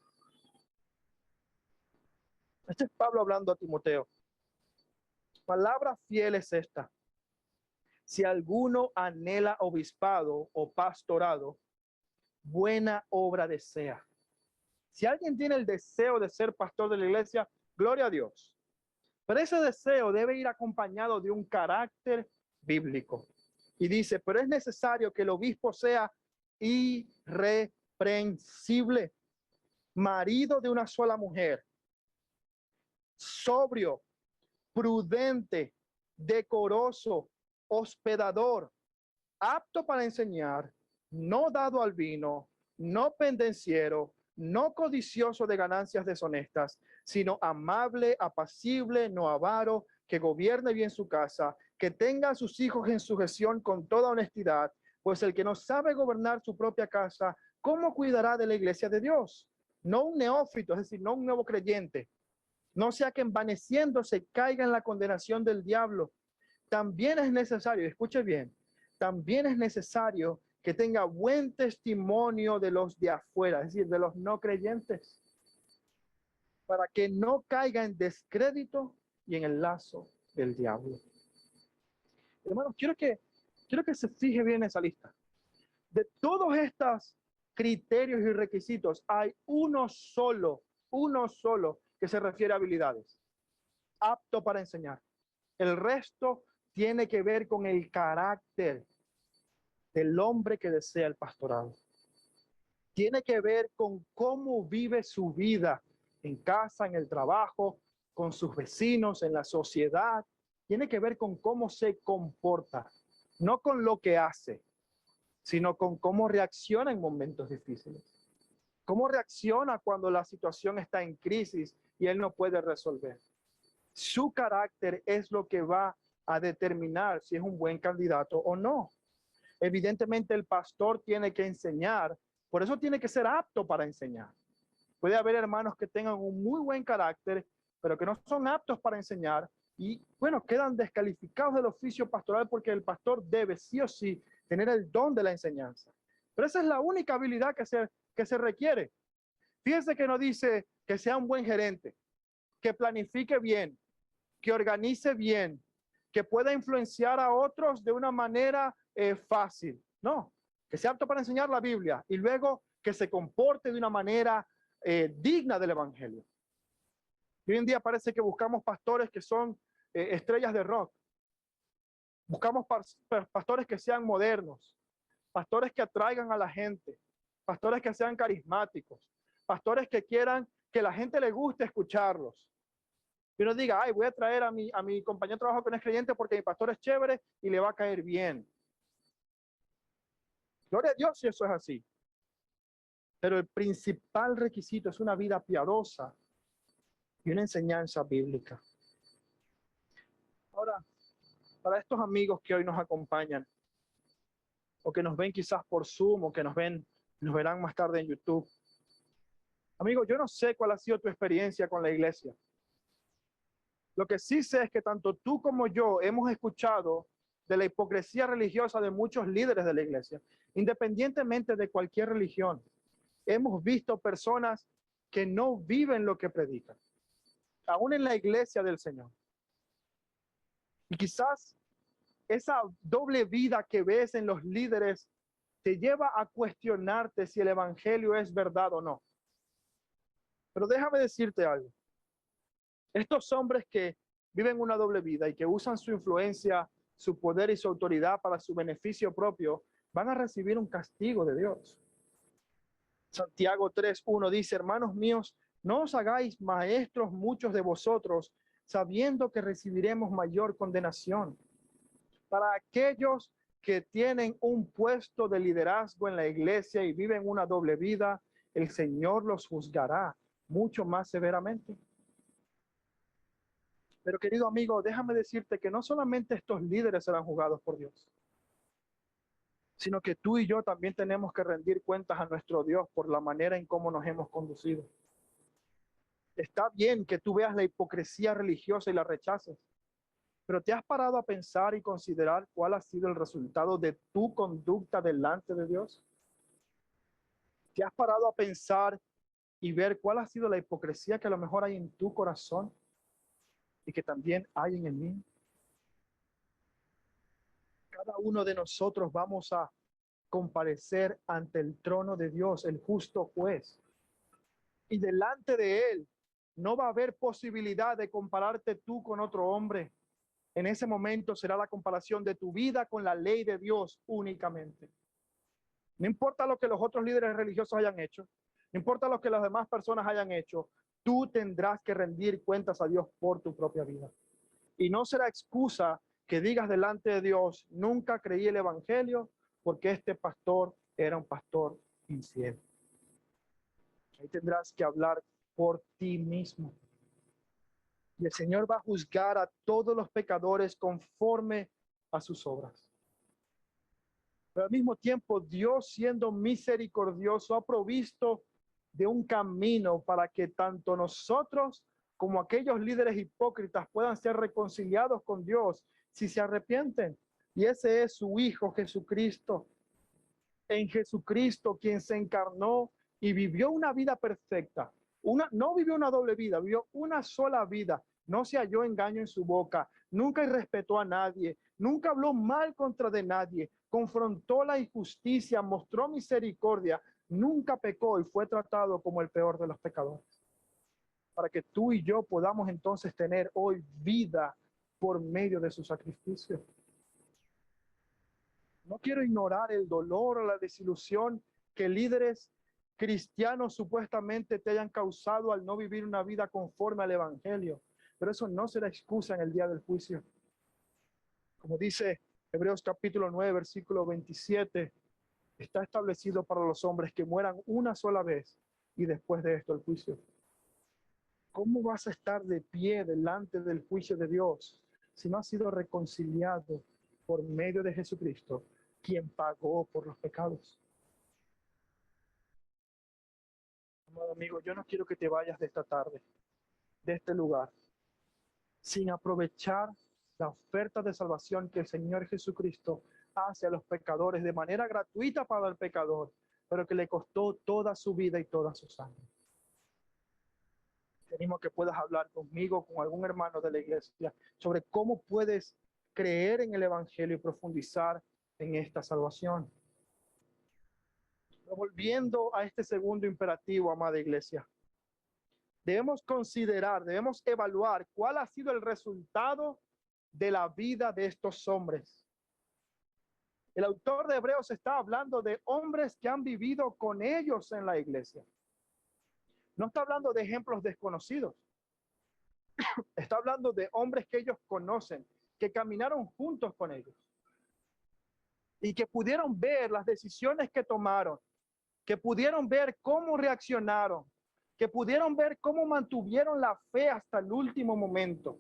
Este es Pablo hablando a Timoteo. Palabra fiel es esta. Si alguno anhela obispado o pastorado, buena obra desea. Si alguien tiene el deseo de ser pastor de la iglesia, gloria a Dios. Pero ese deseo debe ir acompañado de un carácter bíblico. Y dice, pero es necesario que el obispo sea irreprensible, marido de una sola mujer, sobrio, prudente, decoroso, hospedador, apto para enseñar, no dado al vino, no pendenciero, no codicioso de ganancias deshonestas, sino amable, apacible, no avaro, que gobierne bien su casa, que tenga a sus hijos en sujeción con toda honestidad, pues el que no sabe gobernar su propia casa, ¿cómo cuidará de la iglesia de Dios? No un neófito, es decir, no un nuevo creyente, no sea que envaneciéndose caiga en la condenación del diablo. También es necesario, escuche bien, también es necesario que tenga buen testimonio de los de afuera, es decir, de los no creyentes, para que no caiga en descrédito y en el lazo del diablo. Hermanos, quiero que se fije bien en esa lista. De todos estos criterios y requisitos, hay uno solo que se refiere a habilidades. Apto para enseñar. El resto tiene que ver con el carácter del hombre que desea el pastorado. Tiene que ver con cómo vive su vida en casa, en el trabajo, con sus vecinos, en la sociedad. Tiene que ver con cómo se comporta, no con lo que hace, sino con cómo reacciona en momentos difíciles. Cómo reacciona cuando la situación está en crisis y él no puede resolver. Su carácter es lo que va a determinar si es un buen candidato o no. Evidentemente el pastor tiene que enseñar, por eso tiene que ser apto para enseñar. Puede haber hermanos que tengan un muy buen carácter, pero que no son aptos para enseñar y, bueno, quedan descalificados del oficio pastoral porque el pastor debe sí o sí tener el don de la enseñanza. Pero esa es la única habilidad que se requiere. Fíjense que no dice que sea un buen gerente, que planifique bien, que organice bien, que pueda influenciar a otros de una manera fácil. No, que sea apto para enseñar la Biblia y luego que se comporte de una manera digna del evangelio. Y hoy en día parece que buscamos pastores que son estrellas de rock. Buscamos pastores que sean modernos, pastores que atraigan a la gente, pastores que sean carismáticos, pastores que quieran que la gente le guste escucharlos. Y uno diga, ay, voy a traer a mi compañero de trabajo que no es creyente porque mi pastor es chévere y le va a caer bien. Gloria a Dios si eso es así. Pero el principal requisito es una vida piadosa y una enseñanza bíblica. Ahora, para estos amigos que hoy nos acompañan, o que nos ven quizás por Zoom, o que nos verán más tarde en YouTube. Amigos, yo no sé cuál ha sido tu experiencia con la iglesia. Lo que sí sé es que tanto tú como yo hemos escuchado de la hipocresía religiosa de muchos líderes de la iglesia, independientemente de cualquier religión. Hemos visto personas que no viven lo que predican, aún en la iglesia del Señor. Y quizás esa doble vida que ves en los líderes te lleva a cuestionarte si el evangelio es verdad o no. Pero déjame decirte algo. Estos hombres que viven una doble vida y que usan su influencia, su poder y su autoridad para su beneficio propio, van a recibir un castigo de Dios. Santiago 3:1 dice: hermanos míos, no os hagáis maestros muchos de vosotros, sabiendo que recibiremos mayor condenación. Para aquellos que tienen un puesto de liderazgo en la iglesia y viven una doble vida, el Señor los juzgará mucho más severamente. Pero querido amigo, déjame decirte que no solamente estos líderes serán juzgados por Dios, sino que tú y yo también tenemos que rendir cuentas a nuestro Dios por la manera en cómo nos hemos conducido. Está bien que tú veas la hipocresía religiosa y la rechaces, pero ¿te has parado a pensar y considerar cuál ha sido el resultado de tu conducta delante de Dios? ¿Te has parado a pensar y ver cuál ha sido la hipocresía que a lo mejor hay en tu corazón y que también hay en el mío? Cada uno de nosotros vamos a comparecer ante el trono de Dios, el justo juez. Y delante de él no va a haber posibilidad de compararte tú con otro hombre. En ese momento será la comparación de tu vida con la ley de Dios únicamente. No importa lo que los otros líderes religiosos hayan hecho, no importa lo que las demás personas hayan hecho, tú tendrás que rendir cuentas a Dios por tu propia vida. Y no será excusa que digas delante de Dios: nunca creí el evangelio porque este pastor era un pastor infiel. Ahí tendrás que hablar por ti mismo. Y el Señor va a juzgar a todos los pecadores conforme a sus obras. Pero al mismo tiempo, Dios, siendo misericordioso, ha provisto de un camino para que tanto nosotros como aquellos líderes hipócritas puedan ser reconciliados con Dios si se arrepienten. Y ese es su Hijo Jesucristo. En Jesucristo, quien se encarnó y vivió una vida perfecta. No vivió una doble vida, vivió una sola vida. No se halló engaño en su boca, nunca irrespetó a nadie, nunca habló mal contra de nadie, confrontó la injusticia, mostró misericordia, nunca pecó y fue tratado como el peor de los pecadores. Para que tú y yo podamos entonces tener hoy vida por medio de su sacrificio. No quiero ignorar el dolor o la desilusión que líderes cristianos supuestamente te hayan causado al no vivir una vida conforme al evangelio, pero eso no será excusa en el día del juicio. Como dice Hebreos capítulo 9, versículo 27, está establecido para los hombres que mueran una sola vez y después de esto el juicio. ¿Cómo vas a estar de pie delante del juicio de Dios si no has sido reconciliado por medio de Jesucristo, quien pagó por los pecados? Amado amigo, yo no quiero que te vayas de esta tarde, de este lugar, sin aprovechar la oferta de salvación que el Señor Jesucristo hace a los pecadores de manera gratuita para el pecador, pero que le costó toda su vida y toda su sangre. Te animo a que puedas hablar conmigo, con algún hermano de la iglesia, sobre cómo puedes creer en el evangelio y profundizar en esta salvación. Pero volviendo a este segundo imperativo, amada iglesia, debemos considerar, debemos evaluar cuál ha sido el resultado de la vida de estos hombres. El autor de Hebreos está hablando de hombres que han vivido con ellos en la iglesia. No está hablando de ejemplos desconocidos. Está hablando de hombres que ellos conocen, que caminaron juntos con ellos y que pudieron ver las decisiones que tomaron, que pudieron ver cómo reaccionaron, que pudieron ver cómo mantuvieron la fe hasta el último momento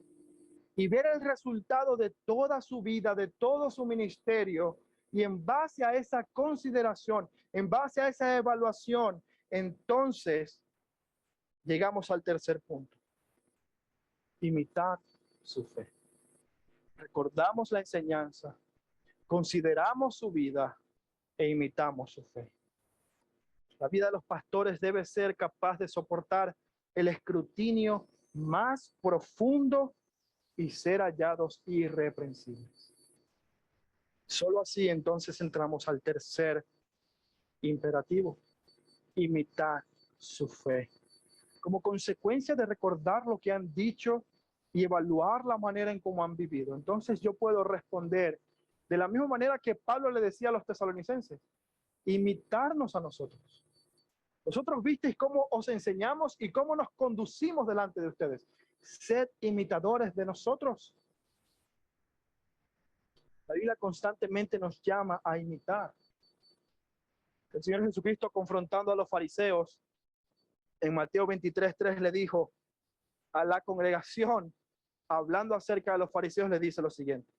y ver el resultado de toda su vida, de todo su ministerio. Y en base a esa consideración, en base a esa evaluación, entonces llegamos al tercer punto: imitar su fe. Recordamos la enseñanza, consideramos su vida e imitamos su fe. La vida de los pastores debe ser capaz de soportar el escrutinio más profundo y ser hallados irreprensibles. Solo así entonces entramos al tercer imperativo: imitar su fe. como consecuencia de recordar lo que han dicho y evaluar la manera en cómo han vivido. Entonces yo puedo responder de la misma manera que Pablo le decía a los tesalonicenses, imitarnos a nosotros. Vosotros visteis cómo os enseñamos y cómo nos conducimos delante de ustedes. Sed imitadores de nosotros. La Biblia constantemente nos llama a imitar. El Señor Jesucristo, confrontando a los fariseos, en Mateo 23:3 le dijo a la congregación, hablando acerca de los fariseos, le dice lo siguiente: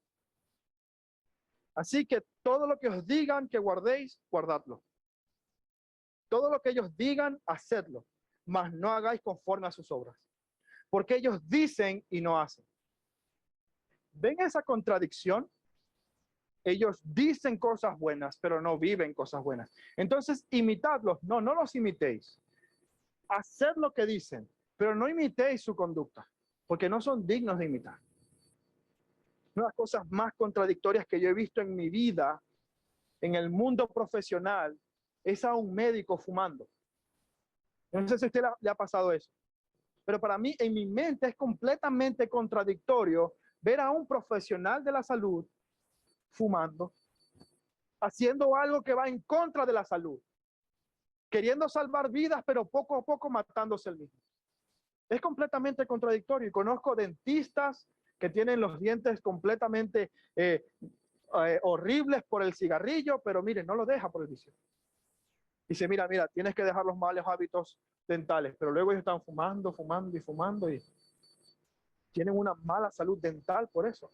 así que todo lo que os digan que guardéis, guardadlo. Todo lo que ellos digan, hacedlo, mas no hagáis conforme a sus obras, porque ellos dicen y no hacen. ¿Ven esa contradicción? Ellos dicen cosas buenas, pero no viven cosas buenas. Entonces, imitadlos. No, no los imitéis. Haced lo que dicen, pero no imitéis su conducta, porque no son dignos de imitar. Una de las cosas más contradictorias que yo he visto en mi vida, en el mundo profesional, es a un médico fumando. No sé si a usted le ha pasado eso, pero para mí, en mi mente, es completamente contradictorio ver a un profesional de la salud fumando, haciendo algo que va en contra de la salud, queriendo salvar vidas, pero poco a poco matándose el mismo. Es completamente contradictorio. Y conozco dentistas que tienen los dientes completamente horribles por el cigarrillo, pero miren, no lo deja por el vicio. Dice, mira, tienes que dejar los malos hábitos dentales, pero luego ellos están fumando, fumando y fumando y tienen una mala salud dental por eso.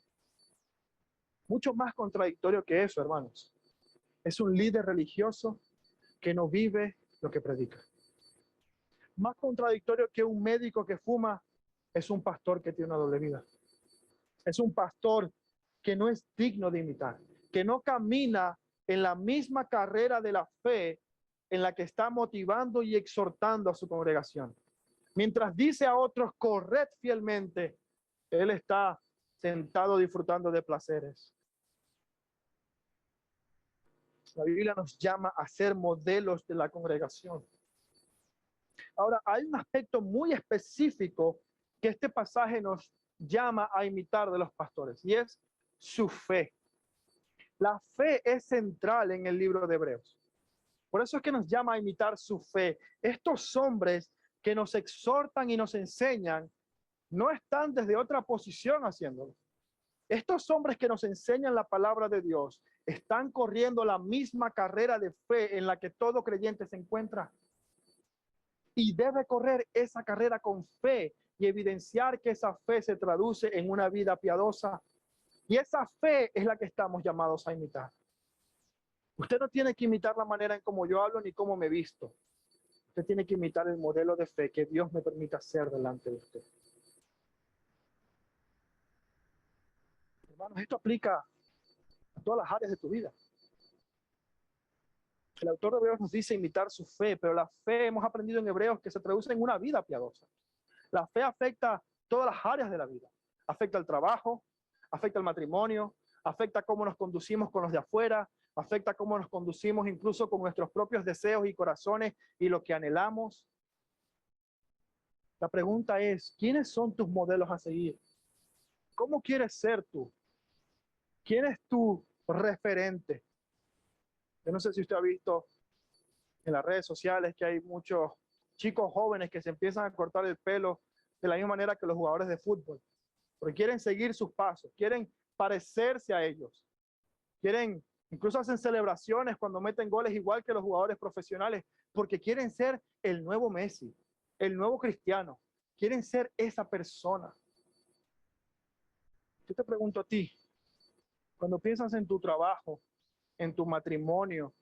Mucho más contradictorio que eso, hermanos. Es un líder religioso que no vive lo que predica. Más contradictorio que un médico que fuma es un pastor que tiene una doble vida. Es un pastor que no es digno de imitar, que no camina en la misma carrera de la fe en la que está motivando y exhortando a su congregación. Mientras dice a otros, corred fielmente, él está sentado disfrutando de placeres. La Biblia nos llama a ser modelos de la congregación. Ahora, hay un aspecto muy específico que este pasaje nos llama a imitar de los pastores, y es su fe. La fe es central en el libro de Hebreos. Por eso es que nos llama a imitar su fe. Estos hombres que nos exhortan y nos enseñan no están desde otra posición haciéndolo. Estos hombres que nos enseñan la palabra de Dios están corriendo la misma carrera de fe en la que todo creyente se encuentra. Y debe correr esa carrera con fe y evidenciar que esa fe se traduce en una vida piadosa. Y esa fe es la que estamos llamados a imitar. Usted no tiene que imitar la manera en cómo yo hablo ni cómo me visto. Usted tiene que imitar el modelo de fe que Dios me permita ser delante de usted. Hermanos, esto aplica a todas las áreas de tu vida. El autor de Hebreos nos dice imitar su fe, pero la fe hemos aprendido en Hebreos que se traduce en una vida piadosa. La fe afecta todas las áreas de la vida. Afecta el trabajo, afecta el matrimonio, afecta cómo nos conducimos con los de afuera, afecta cómo nos conducimos incluso con nuestros propios deseos y corazones y lo que anhelamos. La pregunta es, ¿quiénes son tus modelos a seguir? ¿Cómo quieres ser tú? ¿Quién es tu referente? Yo no sé si usted ha visto en las redes sociales que hay muchos chicos jóvenes que se empiezan a cortar el pelo de la misma manera que los jugadores de fútbol, porque quieren seguir sus pasos, quieren parecerse a ellos, quieren, incluso hacen celebraciones cuando meten goles igual que los jugadores profesionales, porque quieren ser el nuevo Messi, el nuevo Cristiano, quieren ser esa persona. Yo te pregunto a ti, cuando piensas en tu trabajo, en tu matrimonio,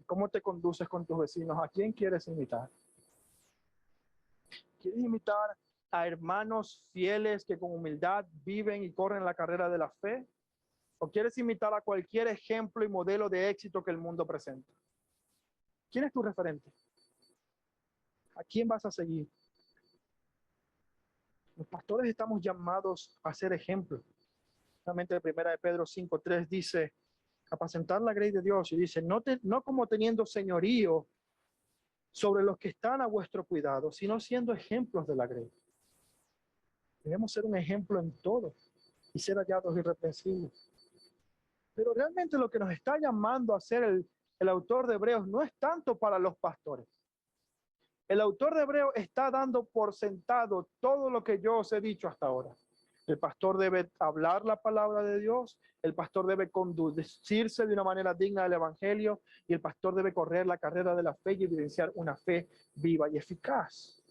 ¿cómo te conduces con tus vecinos? ¿A quién quieres imitar? ¿Quieres imitar a hermanos fieles que con humildad viven y corren la carrera de la fe? ¿O quieres imitar a cualquier ejemplo y modelo de éxito que el mundo presenta? ¿Quién es tu referente? ¿A quién vas a seguir? Los pastores estamos llamados a ser ejemplos. Realmente la primera de Pedro 5:3 dice, apacentar la grey de Dios, y dice, no como teniendo señorío sobre los que están a vuestro cuidado, sino siendo ejemplos de la grey. Debemos ser un ejemplo en todo y ser hallados irreprensibles. Pero realmente lo que nos está llamando a hacer el autor de Hebreos no es tanto para los pastores. El autor de Hebreos está dando por sentado todo lo que yo os he dicho hasta ahora. El pastor debe hablar la palabra de Dios, el pastor debe conducirse de una manera digna del evangelio y el pastor debe correr la carrera de la fe y evidenciar una fe viva y eficaz.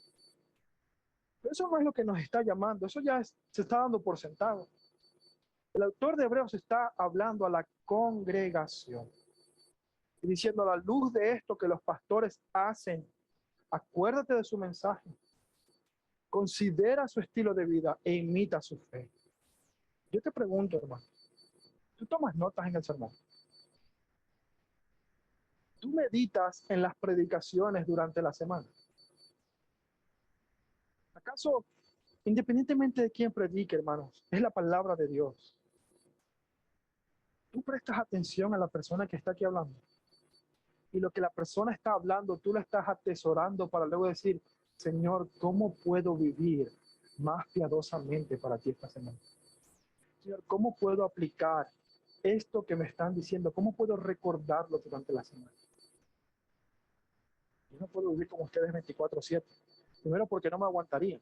Pero eso no es lo que nos está llamando, eso ya se está dando por sentado. El autor de Hebreos está hablando a la congregación y diciendo, a la luz de esto que los pastores hacen, acuérdate de su mensaje, considera su estilo de vida e imita su fe. Yo te pregunto, hermano, ¿tú tomas notas en el sermón? ¿Tú meditas en las predicaciones durante la semana? ¿Acaso, independientemente de quién predique, hermanos, es la palabra de Dios? ¿Tú prestas atención a la persona que está aquí hablando? Y lo que la persona está hablando, tú lo estás atesorando para luego decir, Señor, ¿cómo puedo vivir más piadosamente para ti esta semana? Señor, ¿cómo puedo aplicar esto que me están diciendo? ¿Cómo puedo recordarlo durante la semana? Yo no puedo vivir como ustedes 24/7. Primero porque no me aguantaría.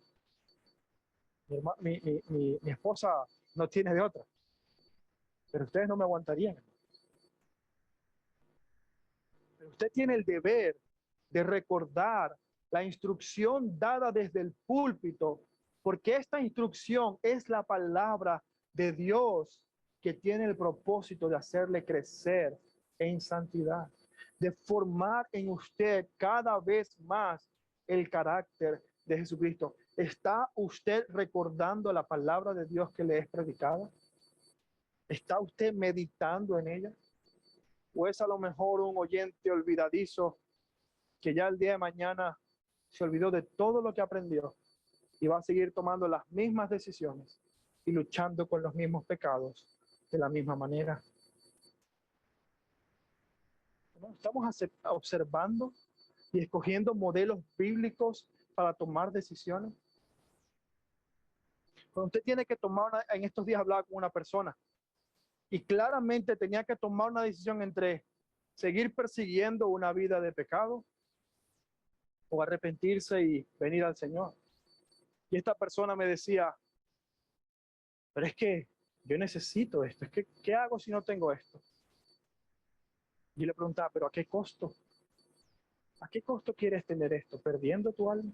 Mi esposa no tiene de otra. Pero ustedes no me aguantarían. Pero usted tiene el deber de recordar la instrucción dada desde el púlpito, porque esta instrucción es la palabra de Dios que tiene el propósito de hacerle crecer en santidad, de formar en usted cada vez más el carácter de Jesucristo. ¿Está usted recordando la palabra de Dios que le es predicada? ¿Está usted meditando en ella? ¿O es a lo mejor un oyente olvidadizo que ya el día de mañana se olvidó de todo lo que aprendió y va a seguir tomando las mismas decisiones y luchando con los mismos pecados de la misma manera? Estamos observando y escogiendo modelos bíblicos para tomar decisiones. Cuando usted tiene que tomar en estos días hablaba con una persona y claramente tenía que tomar una decisión entre seguir persiguiendo una vida de pecado o arrepentirse y venir al Señor. Y esta persona me decía, pero es que yo necesito esto, es que ¿qué hago si no tengo esto? Y le preguntaba, pero ¿a qué costo? ¿A qué costo quieres tener esto? ¿Perdiendo tu alma?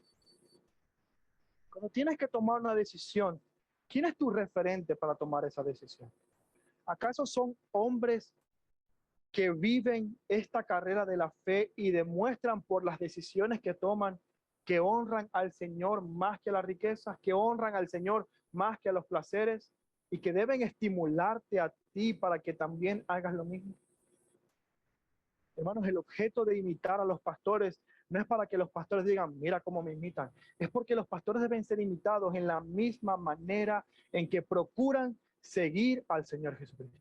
Cuando tienes que tomar una decisión, ¿quién es tu referente para tomar esa decisión? ¿Acaso son hombres que viven esta carrera de la fe y demuestran por las decisiones que toman que honran al Señor más que a las riquezas, que honran al Señor más que a los placeres y que deben estimularte a ti para que también hagas lo mismo? Hermanos, el objeto de imitar a los pastores no es para que los pastores digan, mira cómo me imitan. Es porque los pastores deben ser imitados en la misma manera en que procuran seguir al Señor Jesucristo.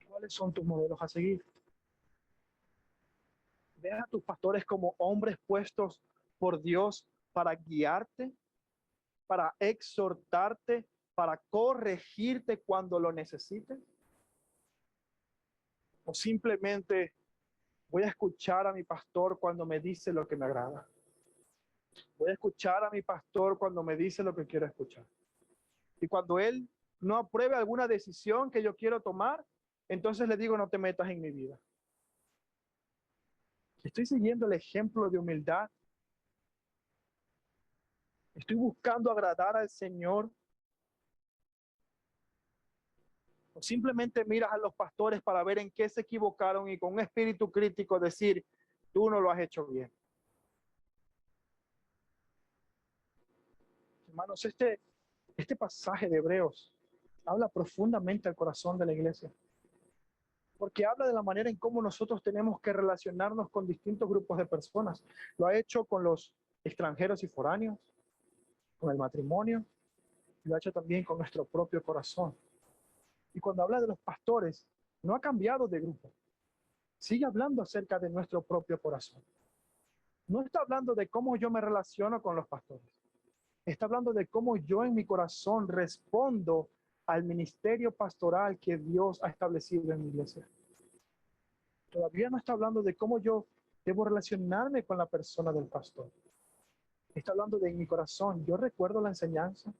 ¿Cuáles son tus modelos a seguir? ¿Ves a tus pastores como hombres puestos por Dios para guiarte, para exhortarte, para corregirte cuando lo necesites? ¿O simplemente voy a escuchar a mi pastor cuando me dice lo que me agrada? Voy a escuchar a mi pastor cuando me dice lo que quiero escuchar. Y cuando él no apruebe alguna decisión que yo quiero tomar, entonces le digo, no te metas en mi vida. Estoy siguiendo el ejemplo de humildad. Estoy buscando agradar al Señor. O simplemente miras a los pastores para ver en qué se equivocaron y con un espíritu crítico decir, tú no lo has hecho bien. Hermanos, este pasaje de Hebreos habla profundamente al corazón de la iglesia, porque habla de la manera en cómo nosotros tenemos que relacionarnos con distintos grupos de personas. Lo ha hecho con los extranjeros y foráneos, con el matrimonio, y lo ha hecho también con nuestro propio corazón. Y cuando habla de los pastores, No ha cambiado de grupo. Sigue hablando acerca de nuestro propio corazón. No está hablando de cómo yo me relaciono con los pastores. Está hablando de cómo yo en mi corazón respondo al ministerio pastoral que Dios ha establecido en mi iglesia. Todavía no está hablando de cómo yo debo relacionarme con la persona del pastor. Está hablando de en mi corazón. Yo recuerdo la enseñanza.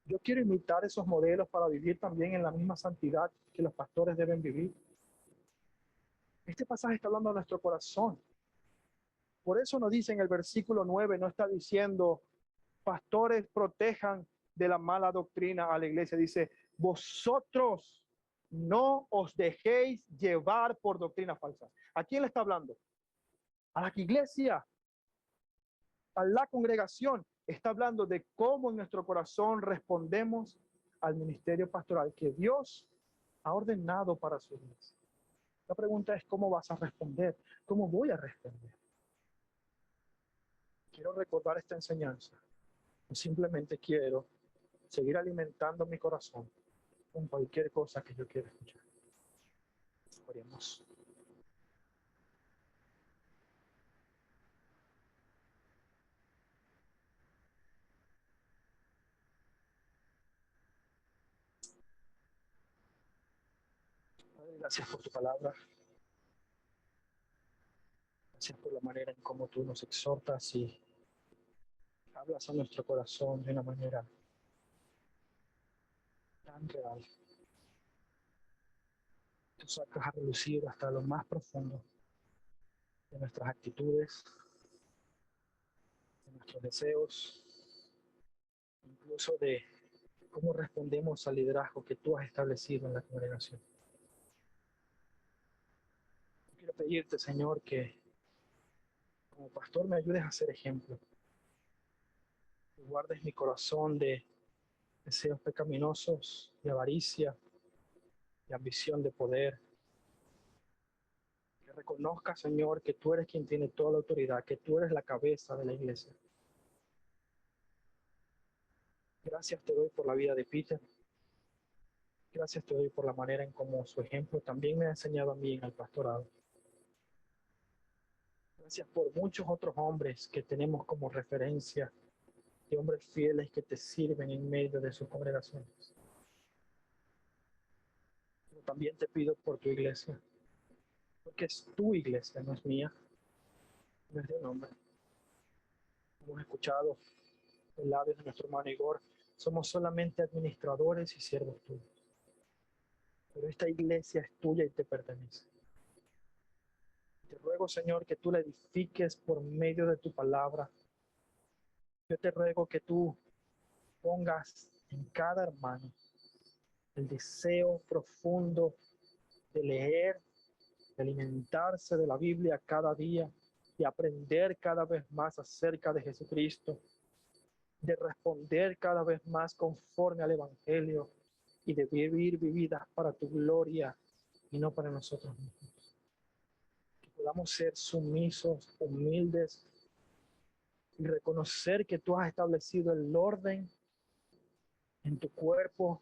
Yo quiero imitar esos modelos para vivir también en la misma santidad que los pastores deben vivir. Este pasaje está hablando de nuestro corazón. Por eso nos dice en el versículo 9, no está diciendo, pastores protejan de la mala doctrina a la iglesia. Dice, vosotros no os dejéis llevar por doctrinas falsas. ¿A quién le está hablando? A la iglesia, a la congregación. Está hablando de cómo en nuestro corazón respondemos al ministerio pastoral que Dios ha ordenado para su iglesia. La pregunta es, ¿cómo vas a responder? ¿Cómo voy a responder? Quiero recordar esta enseñanza. Simplemente quiero seguir alimentando mi corazón con cualquier cosa que yo quiera escuchar. Oremos. Padre, gracias por tu palabra. Gracias por la manera en cómo tú nos exhortas y hablas a nuestro corazón de una manera tan real. Tú sacas a relucir hasta lo más profundo de nuestras actitudes, de nuestros deseos, incluso de cómo respondemos al liderazgo que tú has establecido en la congregación. Quiero pedirte, Señor, que como pastor me ayudes a ser ejemplo. Que guardes mi corazón de deseos pecaminosos, de avaricia, de ambición de poder. Que reconozca, Señor, que tú eres quien tiene toda la autoridad, que tú eres la cabeza de la iglesia. Gracias te doy por la vida de Peter. Gracias te doy por la manera en cómo su ejemplo también me ha enseñado a mí en el pastorado. Gracias por muchos otros hombres que tenemos como referencia, de hombres fieles que te sirven en medio de sus congregaciones. Pero también te pido por tu iglesia, porque es tu iglesia, no es mía, no es de un hombre. Hemos escuchado en labios de nuestro hermano Igor, somos solamente administradores y siervos tuyos. Pero esta iglesia es tuya y te pertenece. Te ruego, Señor, que tú la edifiques por medio de tu palabra. Yo te ruego que tú pongas en cada hermano el deseo profundo de leer, de alimentarse de la Biblia cada día, de aprender cada vez más acerca de Jesucristo, de responder cada vez más conforme al Evangelio y de vivir vidas para tu gloria y no para nosotros mismos. Que podamos ser sumisos, humildes y reconocer que tú has establecido el orden en tu cuerpo,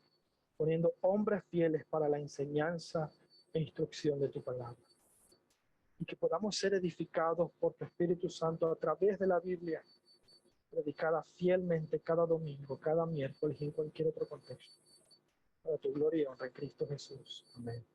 poniendo hombres fieles para la enseñanza e instrucción de tu palabra. Y que podamos ser edificados por tu Espíritu Santo a través de la Biblia, predicada fielmente cada domingo, cada miércoles y en cualquier otro contexto. Para tu gloria y honra en Cristo Jesús. Amén.